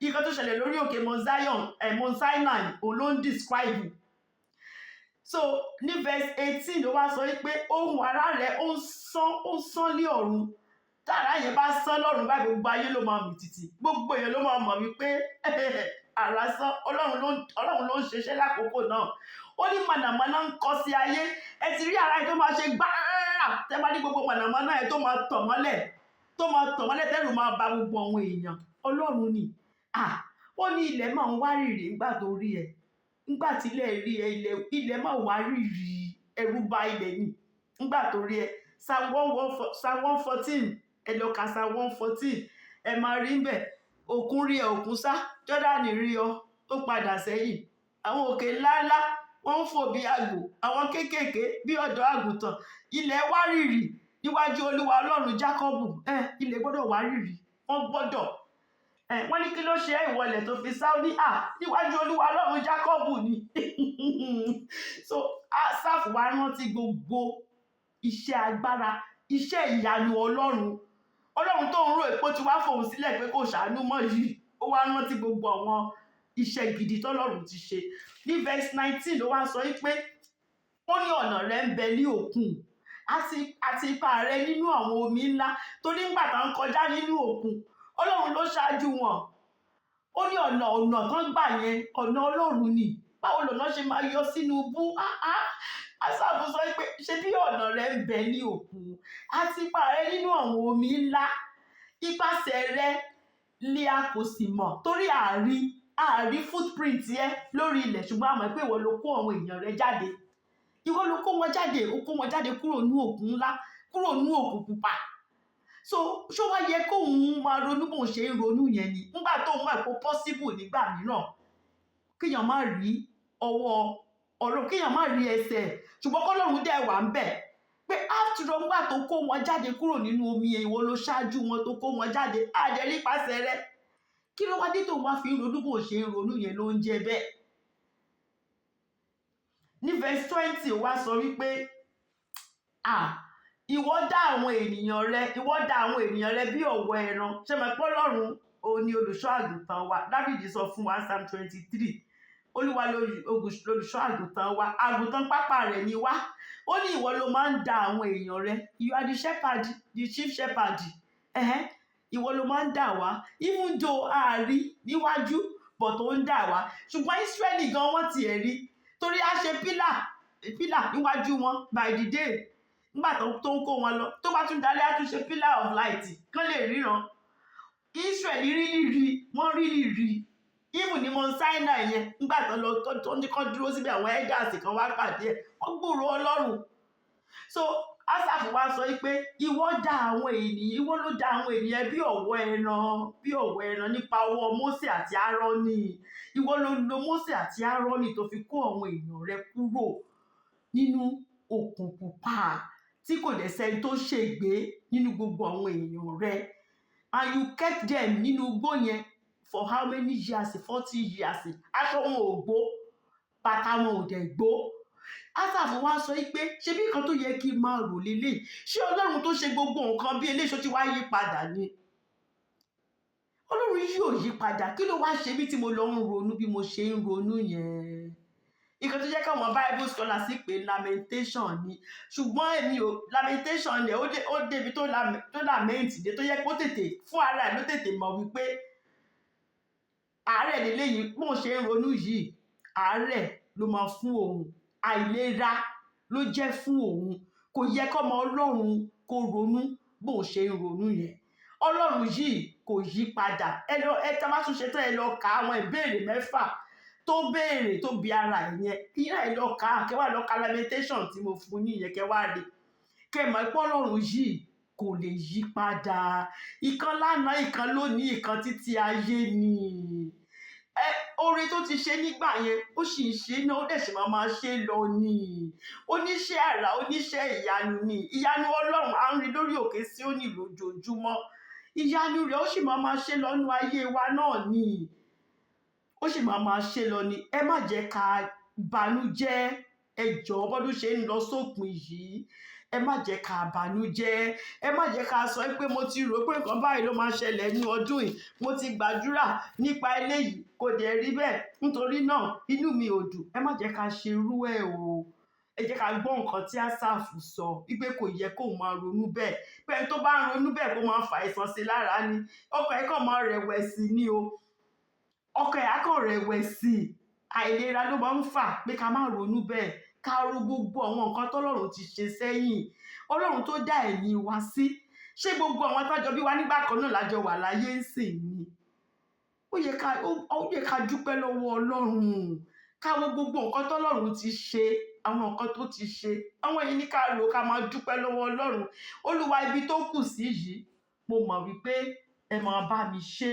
Nǹkan tó ṣẹlẹ̀ lórí òkè Mount Sinai òun ló ń describe. So ní verse 18 ló wá sọ wípé ohùn ara rẹ̀ ó ń sán lé ọ̀run. Tára yẹn bá sán lọ́run báyìí, gbogbo ayé ló máa mì tìtì. Gbogbo èèyàn ló máa mọ̀ wípé àrá sán. Ọlọ́run ló ń ṣiṣẹ́ lákòókò náà. Ó ní mànàmáná ń kọ sí ayé. Ẹ ti rí àrá yẹn tó máa ṣe gbára. Tẹ́ bá ní gbogbo mànàmáná yẹn tó máa tàn mọ́lẹ̀. tó máa tàn mọ́lẹ̀ tẹ́rù máa ba gbogbo àwọn èèyàn. Ọlọ́run ni. Ó ní ilẹ̀ máa ń wárìrì nígbà tó rí ẹ. Nígbà tí ilẹ̀ rí ẹ, ilẹ̀ máa wárìrì, ẹ̀rù bà ilẹ̀ ni nígbà tó rí ẹ. Psalm 114, ẹ lọ ka Psalm 114, ẹ máa rí ń bẹ̀. Òkun rí ẹ, òkun sá. Jọ́dánì rí ọ, ó padà sẹ́yìn. Àwọn òkè ńláńlá wọ́n ń fò bí àgbò, àwọn kéékèèké bí ọ̀dọ́ àgùntàn. Ilẹ̀ wárìrì níwájú Olúwa Ọlọ́run Jákọ́bù. Ilẹ̀ gbọ́dọ̀ wárìrì, wọ́n gbọ́dọ̀. Wọ́n ní kí ló ṣe ìwọlẹ̀ tó fi sá ní níwájú Olúwa Ọlọ́run Jákọ́bù ni. So Asaph wá rántí gbogbo iṣẹ́ agbára, iṣẹ́ ìyanu Ọlọ́run tó ń rò èpo tí wá fòun sílẹ̀ pé kò ṣàánú mọ́ yìí. Ó wá rántí gbogbo àwọn iṣẹ́ gidi tọ́lọ́run ti ṣe. Ní verse 19 ló wá sọ pé ó ní ọ̀nà rẹ̀ ń bẹ ní òkun àti ipa rẹ̀ nínú àwọn omi ńlá. Torí ńgbà tá ń kọjá nínú òkun, Ọlọ́run ló ṣáájú wọn. Ó ní ọ̀nà tán gbà yẹn, ọ̀nà Ọlọ́run ni. Báwo lọ̀nà ṣe máa yọ sínú ibú? Asaph sọ pé ṣé bí ọ̀nà rẹ̀ ń bẹ ní òkun àti ipa rẹ̀ nínú àwọn omi ńlá. Ipasẹ̀ rẹ̀ ni a kò sì mọ̀, torí àárí footprint yẹ lórí ilẹ̀, ṣùgbọ́n a mọ̀ pé ìwọ ló kó àwọn èèyàn rẹ̀ jáde. Ìwọ ló kó wọn jáde kúrò nínú òkun ńlá, kúrò nínú òkun pupa. So ṣó wá yẹ kóun máa ronú bóun ṣe ń ronú yẹn ni? Nígbà tóun mọ̀ pé possible nígbà mìíràn kéèyàn má rí ọwọ́ Ọlọ́run, kéèyàn má rí ẹsẹ̀, ṣùgbọ́n kọ́lọ́run dẹ̀ wà ń bẹ̀. Pé after all, nígbà tó kó wọn jáde kúrò nínú omi yẹn, ìwọ ló ṣáájú wọn tó kó wọn jáde. Àjẹrí pàṣẹ rẹ̀. Kí ló wá dé tó wá fi ń ronú bóun ṣe ń ronú yẹn ló ń jẹ bẹ́ẹ̀. Ní verse 20 wá sọ wípé ìwọ dá àwọn ènìyàn rẹ bí ọ̀wọ́ ẹran. Ṣé mọ̀ pé Ọlọ́run òun ni olùṣọ́ àgùntàn wa? Dáfídì sọ fún wa Psalm 23, Olúwa olùṣọ́ àgùntàn wa, àgùntàn pápá rẹ̀ ni wá. Ó ní ìwọ ló máa ń dá àwọn èèyàn rẹ. You are the shepherd, the chief shepherd. Ìwọ ló máa ń dá wa. Even though àárí níwájú, but ó ń dá wa. Ṣùgbọ́n Ísírẹ́lì gan wọ́n tiẹ̀ rí, torí a ṣe pílà níwájú wọn by the day. Nígbà tó ń kó wọn lọ, tó bá tún dalẹ́ á tún ṣe pillar of light kán lè ríran. Ísírẹ́lì wọ́n rí. Even ní Mount Sinai yẹn, nígbà tó ní kán dúró síbi àwọn elders kan wá pàdé ẹ̀, wọ́n gbúròó Ọlọ́run. So Asaph wá sọ pé ìwọ ló dá àwọn ènìyàn bí ọ̀wọ́ ẹran nípa ọwọ́ Mósè àti Áárónì. Ìwọ ló lo Mósè àti Áárónì tó fi kó àwọn èèyàn rẹ kúrò nínú òkun pupa, tí kò dẹ̀ sẹ́ni tó ṣègbé nínú gbogbo àwọn èèyàn rẹ. And you kept them nínú igbó yẹn for how many years? 40 years. Aṣọ wọn ò gbó, bàtà wọn ò dẹ̀ gbó. Asaph wá sọ pé ṣé bí nǹkan tó yẹ kí n máa rò lélẹ̀, ṣé Ọlọ́run tó ṣe gbogbo nǹkan bí eléṣó ti wá yí padà ni? Ọlọ́run yóò yí padà. Kí ló wá ṣe mí tí mo lọ ń ronú bí mo ṣe ń ronú yẹn? Ìkan tó jẹ́ káwọn Bible scholars sì pé lamentation ni, ṣùgbọ́n èmi ò lamentation yẹn ó débi tó lament dé tó yẹ kó tètè fún ara ẹ̀ ló tètè mọ̀ wípé àárẹ̀ lélẹ́yìí bó ṣe ń ronú yìí, àárẹ̀ ló máa fún òun, àìlera ló jẹ́ fún òun. Kò yẹ kọ́mọ Ọlọ́run kó ronú bó ṣe ń ronú yẹn. Ọlọ́run yìí kò yí padà. Tá bá tún ṣe tán, ẹ lọ ka àwọn ìbéèrè 6 tó béèrè tó bi ara ẹ̀ yẹn. Ìyá ẹ lọ ka, kẹwàá lọ ka lamentation tí mo fún ní yẹn, kẹwàá rí. Kẹmọ̀ pé Ọlọ́run yìí kò lè yí padà. Ìkan lánàá, ìkan lónìí, ìkan títí ayé ni. Oore tó ti ṣe nígbà yẹn ó sì ń ṣe náà, ó dẹ̀ sì máa ṣe lọ ni. Oníṣẹ́ àrà, oníṣẹ́ ìyanu ni. Ìyanu Ọlọ́run à ń rí lórí òkè Síónì lójoojúmọ́. Ìyanu rẹ̀ ó sì máa ṣe lọ́nú ayé wa náà ni. Ó sì máa ṣe lọ ni. Ẹ má jẹ́ ká bànújẹ́. Ẹ jọ̀ọ́, bọ́dún ṣe ń lọ sópin yìí, ẹ má jẹ́ ká bànújẹ́. Ẹ má jẹ́ ká sọ pé mo ti rò pé nǹkan báyìí ló máa ṣẹlẹ̀ ní ọdún yìí, mo ti gbàdúrà nípa eléyìí kò dẹ̀ rí bẹ́ẹ̀, nítorí náà inú mi ò dùn. Ẹ má jẹ́ ká ṣe irú ẹ̀ o. Ẹ jẹ́ ká gbọ́ nǹkan tí Asaph sọ wípé kò yẹ kóun máa ronú bẹ́ẹ̀. Pé ẹni tó bá ń ronú bẹ́ẹ̀ kó máa fa àìsàn sí lára ni. Ọkàn ẹ̀ kàn máa rẹ̀wẹ̀sì ni o. Ọkàn ẹ̀ á kàn rẹ̀wẹ̀sì. Àìlera ló máa ń fà pé ká má ronú bẹ́ẹ̀. Ká ro gbogbo àwọn nǹkan tọ́lọ́run ti ṣe sẹ́yìn. Ọlọ́run tó dá ẹ̀mí wa sí, ṣé gbogbo àwọn tájọ bí wa nígbà kan náà lájọ wà láyé ń sìn ni? Ó yẹ ká dúpẹ́ lọ́wọ́ Ọlọ́run, ká wo gbogbo nǹkan tọ́lọ́run ti ṣe, àwọn nǹkan tó ti ṣe, àwọn èyí ní ká rò ká máa dúpẹ́ lọ́wọ́ Ọlọ́run. Olúwa, ibi tó kù sí yìí mo mọ̀ wípé ẹ máa bá mi ṣe.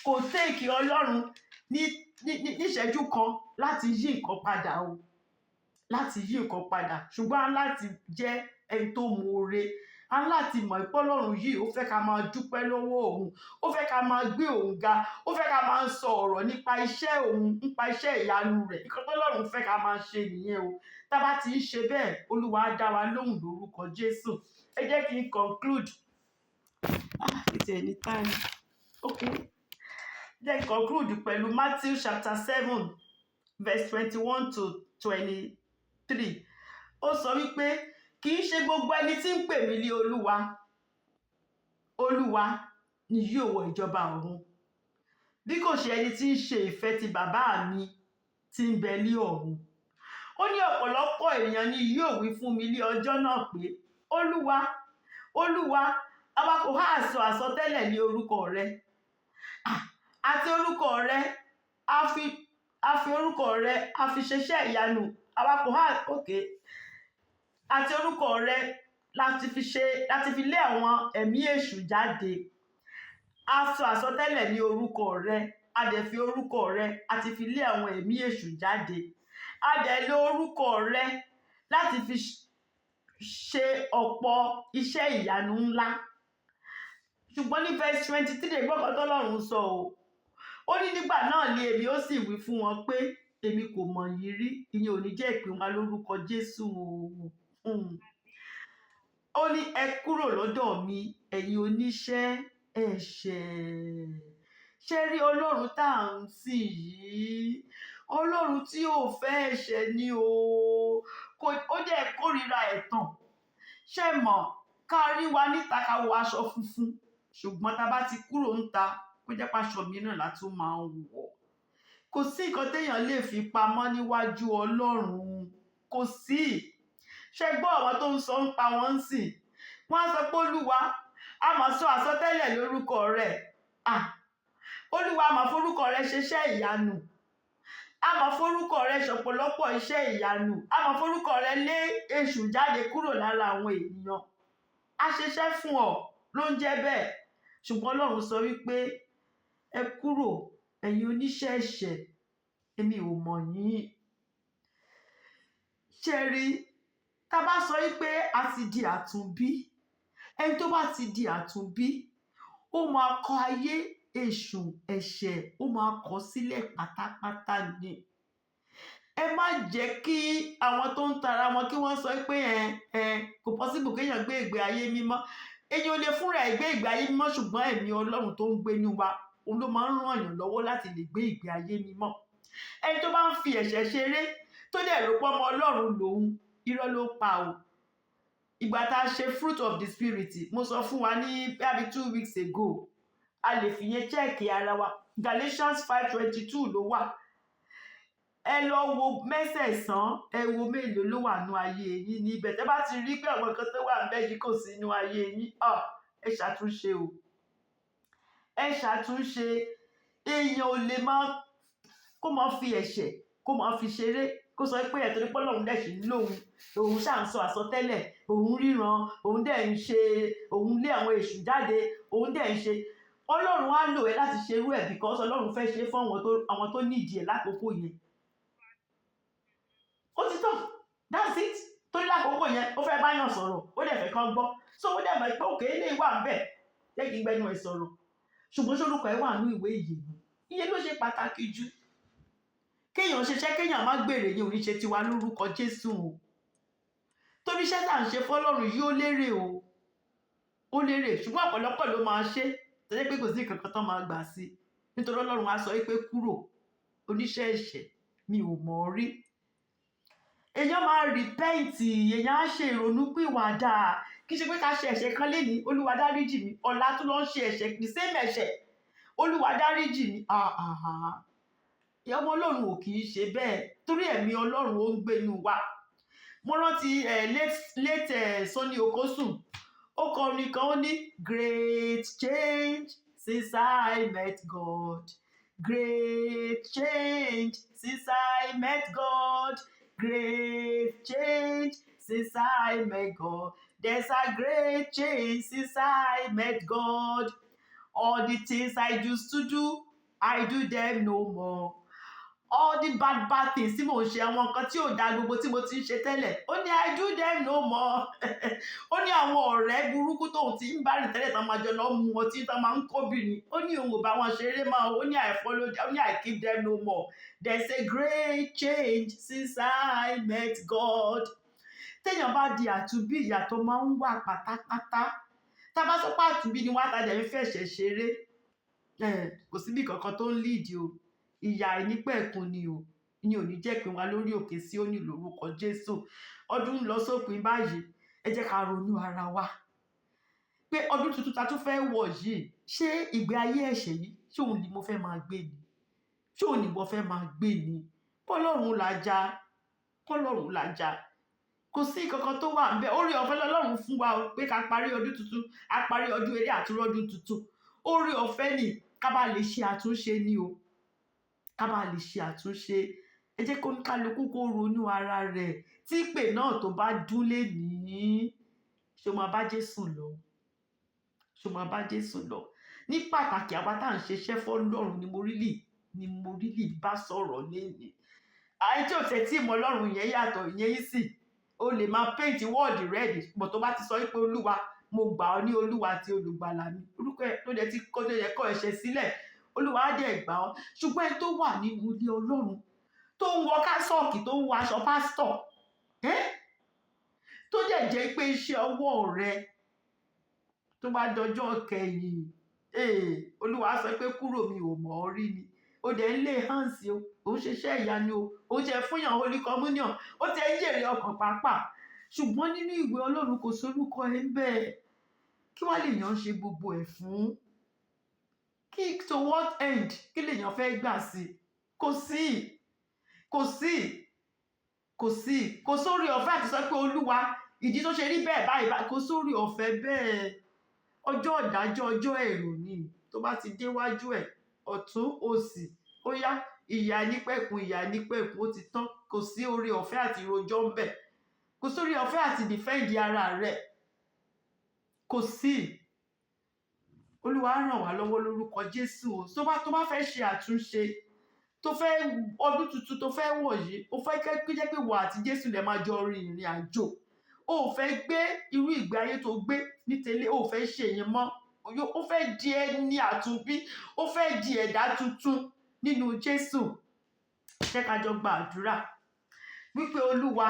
Kò téèkì Ọlọ́run ní ìṣẹ́jú kan láti yí nǹkan padà o, láti yí nǹkan padà, ṣùgbọ́n láti jẹ́ ẹni tó mọ̀ọ́re, a láti mọ̀ pé Ọlọ́run yìí ó fẹ́ ká máa dúpẹ́ lọ́wọ́ òun, ó fẹ́ ká máa gbé òun ga, ó fẹ́ ká máa sọ ọ̀rọ̀ nípa iṣẹ́ òun, nípa iṣẹ́ ìyanu rẹ̀. Nǹkan tọ́lọ́run fẹ́ ká máa ṣe nìyẹn o. Tá bá ti ń ṣe bẹ́ẹ̀, Olúwa á dá wa lóhùn lórúkọ Jésù. Ẹ jẹ́ kí n conclude. It's any time. Okay. Jẹ́ kí n conclude pẹ̀lú Matthew chapter 7 verse 21 to 23. Ó sọ wípé kì í ṣe gbogbo ẹni tí ń pè mí ní Olúwa, Olúwa ni yóò wọ ìjọba ọ̀run, bí kò ṣe ẹni tí ń ṣe ìfẹ́ ti bàbá mi tí ń bẹ ní ọ̀run. Ó ní ọ̀pọ̀lọpọ̀ ènìyàn ni yóò wí fún mi ní ọjọ́ náà pé, Olúwa, Olúwa, àwa kò há sọ àsọtẹ́lẹ̀ ní orúkọ rẹ, àti orúkọ rẹ a fi orúkọ rẹ a fi ṣeṣẹ́ ìyanu, àwa kò há àti orúkọ rẹ láti fi lé àwọn ẹ̀mí èṣù jáde. A sọ àsọtẹ́lẹ̀ ní orúkọ rẹ, a dẹ̀ fi orúkọ rẹ àti fi lé àwọn ẹ̀mí èṣù jáde. A dẹ̀ lo orúkọ rẹ láti fi ṣe ọ̀pọ̀ iṣẹ́ ìyanu ńlá. Ṣùgbọ́n ní verse 23 gbọ́kàn tọ́lọ́run sọ o. Ó ní nígbà náà ni èmi ó sì wí fún wọn pé èmi kò mọ̀ yín rí. Ìyẹn ò ní jẹ́ ìpè wa lórúkọ Jésù o. Ó ní ẹ kúrò lọ́dọ̀ mi ẹ̀yin oníṣẹ́ ẹ̀ṣẹ̀. Ṣé rí Ọlọ́run tá à ń sìn yìí? Ọlọ́run tí ò fẹ́ ẹ̀ṣẹ̀ ni o. Ó dẹ̀ kórìíra ẹ̀tàn. Ṣé mọ̀ ká rí wa níta ká wọ aṣọ funfun, ṣùgbọ́n tá bá ti kúrò níta kó jẹ́ pàṣọ mìíràn látún máa ń wọ̀. Kò sí nǹkan téèyàn lè fi pamọ́ níwájú Ọlọ́run, kò sí. Ṣé gbọ́ àwọn tó ń sọ ń pa wọ́n sìn? Wọ́n á sọ pé Olúwa, a máa sọ àsọtẹ́lẹ̀ lórúkọ rẹ̀. Olúwa, a máa forúkọ rẹ̀ ṣeṣẹ́ ìyanu. A máa forúkọ rẹ̀ ṣọ̀pọ̀lọpọ̀ iṣẹ́ ìyanu. A máa forúkọ rẹ̀ lé èṣù jáde kúrò lára àwọn ènìyàn. A ṣeṣẹ́ fún ọ ló ń jẹ́ bẹ́ẹ̀. Ṣùgbọ́n Ọlọ́run sọ wípé ẹ kúrò ẹ̀yin oníṣẹ́ ẹ̀ṣẹ̀, èmi ò mọ̀ yín. Ṣé rí, tá bá sọ wípé a ti di àtúnbí, ẹni tó bá ti di àtúnbí, ó máa kọ ayé èṣù ẹ̀ṣẹ̀, ó máa kọ sílẹ̀ pátápátá ni. Ẹ má jẹ́ kí àwọn tó ń tara wọn kí wọ́n sọ pé kò possible kéèyàn gbé ìgbé ayé mímọ́. Èèyàn ò lè fúnra ẹ̀ gbé ìgbé ayé mímọ́, ṣùgbọ́n ẹ̀mí Ọlọ́run tó ń gbé ní wa, òun ló máa ń ràn yàn lọ́wọ́ láti lè gbé ìgbé ayé mímọ́. Ẹni tó bá ń fi ẹ̀ṣẹ̀ ṣeré tó dẹ̀ rò pé ọmọ Ọlọ́run lòun, irọ́ ló pa o. Ìgbà tá a ṣe fruit of the spirit, mo sọ fún wa ní bí 2 weeks ago, a lè fi yẹn chẹ́ẹ̀kì ara wa. Galatians 5:22 ló wà. Ẹ lọ wo mẹ́sẹ̀sán, ẹ wo mélòó ló wà nú ayé yín níbẹ̀. Tẹ́ bá ti rí pé àwọn nǹkan tó wà níbẹ̀ yìí kò sí nú ayé yín, ẹ ṣàtúnṣe o. Ẹ ṣàtúnṣe. Èèyàn ò lè kó máa fi ẹ̀ṣẹ̀ kó máa fi ṣeré, kó sọ pé ẹ̀tọ́ nípọ́ lọ́run dẹ̀ ṣì ń lòun, òun ṣáà ń sọ àsọtẹ́lẹ̀, òun ríran, òun dẹ̀ ń ṣe, òun lé àwọn èṣù jáde, òun dẹ̀ ń ṣe. Ọlọ́run á lò ẹ́ láti ṣerú ẹ̀ because Ọlọ́run fẹ́ ṣe fún àwọn tó nídìí ẹ̀ lákòókò yẹn. Ó ti tán, that's it. Torí lákòókò yẹn ó fẹ́ báyàn sọ̀rọ̀, ó dẹ̀ fẹ́ kán gbọ́. So ó dẹ̀ mọ̀ pé òkè eléyìí wà ńbẹ̀, jẹ́ kí n gbẹnu ẹ̀ sọ̀rọ̀. Ṣùgbọ́n sórúkọ ẹ̀ wà nínú ìwé ìyè mi. Ìyẹn ló ṣe pàtàkì jù. Kéèyàn ṣiṣẹ́ kéèyàn má gbèrè ní oríṣẹ́ tiwa lórúkọ Jésù o. Torí iṣẹ́ tá à ń ṣe fọ́lọ́run yìí ó lérè o. Ó lérè, ṣùgbọ́n ọ̀pọ̀lọpọ̀ ló máa ṣe tó jẹ́ pé kò sí nǹkan kan tó máa gbà sí. Nítorí Ọlọ́run á sọ wípé kúrò oníṣẹ́ ẹ̀ṣẹ̀, mi ò mọ̀ ọ́ rí. Èèyàn máa repent, èèyàn á ṣe ìrònúpìwàdà. Kì í ṣe pé ká ṣe ẹ̀ṣẹ̀ kan lénìí, Olúwa dáríjì mi, ọ̀la tún lọ ń ṣe ẹ̀ṣẹ̀ the same ẹ̀ṣẹ̀, Olúwa dáríjì mi. Ọmọ Ọlọ́run ò kì í ṣe bẹ́ẹ̀, torí ẹ̀mí Ọlọ́run ó ń gbénu wa. Mo rántí late Sunny Okosun, ó kọrin kan ó ní great change since I met God, great change since I met God, great change since I met God, there's a great change since I met God, all the things I used to do I do them no more, all the bad things tí mò ń ṣe, àwọn nǹkan tí ò dá gbogbo tí mo ti ń ṣe tẹ́lẹ̀, ó ní I do them no more. Ó ní àwọn ọ̀rẹ́ burúkú tóun ti ń bá rìn tẹ́lẹ̀ tán máa jọ lọ mu ọtí tán máa ń kóbìnrin, ó ní òun ò bá wọn ṣeré máa, ó ní I follow them, ó ní I keep them no more, there's a great change since I met God. Téèyàn bá di àtúnbí ìyàtọ̀ máa ń wà pátápátá. Tá bá sọ pé àtúnbí ni wá tàdé ń fẹ̀ṣẹ̀ ṣeré, kò síbi kankan tó ń líìdì o, ìyà àìnípẹ̀kun ni o, ni ò ní jẹ́ pín wa lórí òkè Síónì lórúkọ Jésù. Ọdún ń lọ sópin báyìí, ẹ jẹ́ ká ronú ara wa pé ọdún tuntun ta tún fẹ́ wọ̀ yìí, ṣé ìgbé ayé ẹ̀ṣẹ̀ yìí ṣé òun ni mo fẹ́ máa gbé ni, ṣé òun ni mo fẹ́ máa gbé ni? Kọ́lọ́run làjà, kọ́lọ́run làjà, kò sí kankan tó wà ńbẹ̀. Oore ọ̀fẹ́ lọ́lọ́run fún wa pé ká parí ọdún tuntun, a parí ọdún eré àtúrọ́dún tuntun. Oore ọ̀fẹ́ ni ká bá lè ṣe àtúnṣe ni o, ká bá lè ṣe àtúnṣe. Ẹ jẹ́ kó ní kálukú kó ronú ara rẹ̀, tí ìpè náà tó bá dún lénìí, ṣé o máa bá Jésù lọ? Ṣé o máa bá Jésù lọ? Ní pàtàkì àwa tá à ń ṣiṣẹ́ fọ́lọ́run ni mo rílì bá sọ̀rọ̀ lénìí. Àyè tí ò tẹ̀ tí ìmọ̀ Ọlọ́run yẹn yàtọ̀, ìyẹn yìí sì o lè máa paint word red, but tó bá ti sọ pé Olúwa mo gbà ọ́ ní Olúwa àti olùgbàlà mi, orúkọ ẹ̀ tó dẹ̀ ti kọ́ tó yẹ kọ́ ẹ̀ṣẹ̀ sílẹ̀, Olúwa á dẹ̀ gbà ọ́. Ṣùgbọ́n ẹni tó wà nínú ilé Ọlọ́run tó ń wọ kásọ̀kì, tó ń wọ aṣọ pásítọ̀, tó dẹ̀ jẹ́ pé iṣẹ́ ọwọ́ rẹ tó bá dọjọ́ kẹyìn, Olúwa sọ pé kúrò mi ò mọ̀ ọ́ rí ni, ó dẹ̀ ń lé hands o, ó ń ṣiṣẹ́ ìyanu o, ó jẹ́ fúnyàn Holy Communion, ó ti ń jèrè ọkàn pàápàá, ṣùgbọ́n nínú ìwé Ọlọ́run kò sórúkọ ẹ̀ ń bẹ̀. Kí wá lèèyàn ṣe gbogbo ẹ̀ fún? To what end? Kí lèèyàn fẹ́ gbà sí? Kò sórí ọ̀fẹ́ àti sọ pé Olúwa ìdí tó ṣe rí bẹ́ẹ̀ báyìí, kò sórí ọ̀fẹ́ bẹ́ẹ̀. Ọjọ́ ìdájọ́, ọjọ́ èrò ni, tó bá ti déwájú ẹ̀ ọ̀tún òsì, ó yá ìyà nípẹ̀kun, ó ti tán. Kò sí oore ọ̀fẹ́ àti rojọ́ ń bẹ̀, kò sórí ọ̀fẹ́ àti defend ara rẹ̀, kò sí. Olúwa ràn wá lọ́wọ́ lórúkọ Jésù o. Tó bá fẹ́ ṣe àtúnṣe, tó fẹ́ ọdún tuntun tó fẹ́ wọ̀ yìí, ó fẹ́ kí jẹ́ pé wà àti Jésù lè máa jọ rin ìrìn àjò, ó fẹ́ gbé irú ìgbé ayé tó gbé ní tẹ́lẹ̀, ó fẹ́ ṣe yẹn mọ́, ó fẹ́ di ẹni àtúnbí, ó fẹ́ di ẹ̀dá tuntun nínú Jésù. Jẹ́ ká jọ gba àdúrà wípé Olúwa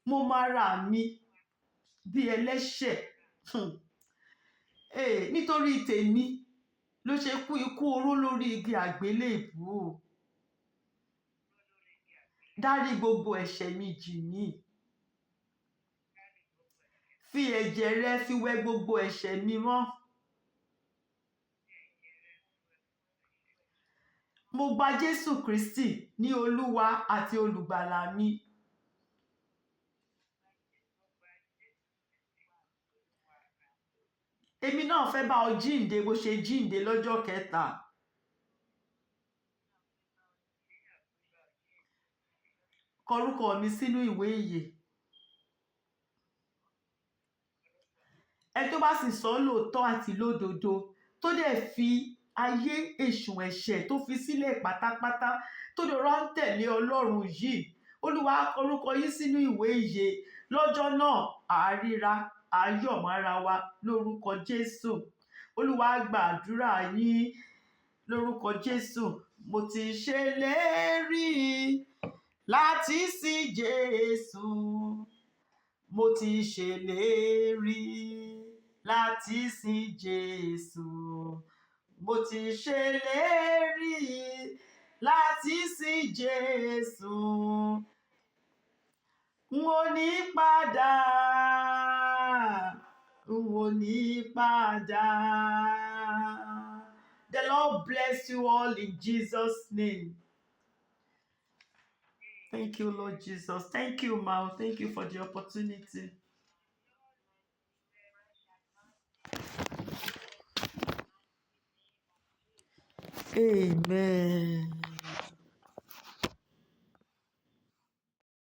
mo máa ra mi bí ẹlẹ́ṣẹ̀, nítorí tèmi ló ṣe kú ikú oró lórí igi àgbélébùú. Dárí gbogbo ẹ̀ṣẹ̀ mi jì mí, fi ẹ̀jẹ̀ rẹ fi wẹ gbogbo ẹ̀ṣẹ̀ mi mọ́. Mo gba Jésù Kristi ní Olúwa àti olùgbàlà mi. Èmi náà fẹ́ bá ọ jíǹde bó ṣe jíǹde lọ́jọ́ kẹta. Kọ orúkọ mi sínú ìwé ìyè. Ẹ tó bá sì sọ lóòótọ́ àti lódodo, tó dẹ̀ fi ayé èṣù ẹ̀ṣẹ̀ tó fi sílẹ̀ pátápátá, tó dọ̀rọ̀ ń tẹ̀lé Ọlọ́run yìí, Olúwa kọ orúkọ yín sínú ìwé ìyè. Lọ́jọ́ náà àríra ayọ̀ mára wa lórúkọ Jésù. Olúwa gbàdúrà yín lórúkọ Jésù. Mo ti ṣèlérí láti sin Jésù, mo ti ṣèlérí láti sin Jésù, mo ti ṣèlérí láti sin Jésù, n ò ní padà, n ò ní padà. The Lord bless you all in Jesus' name. Thank you, Lord Jesus. Thank you, Ma. Thank you for the opportunity. Amen.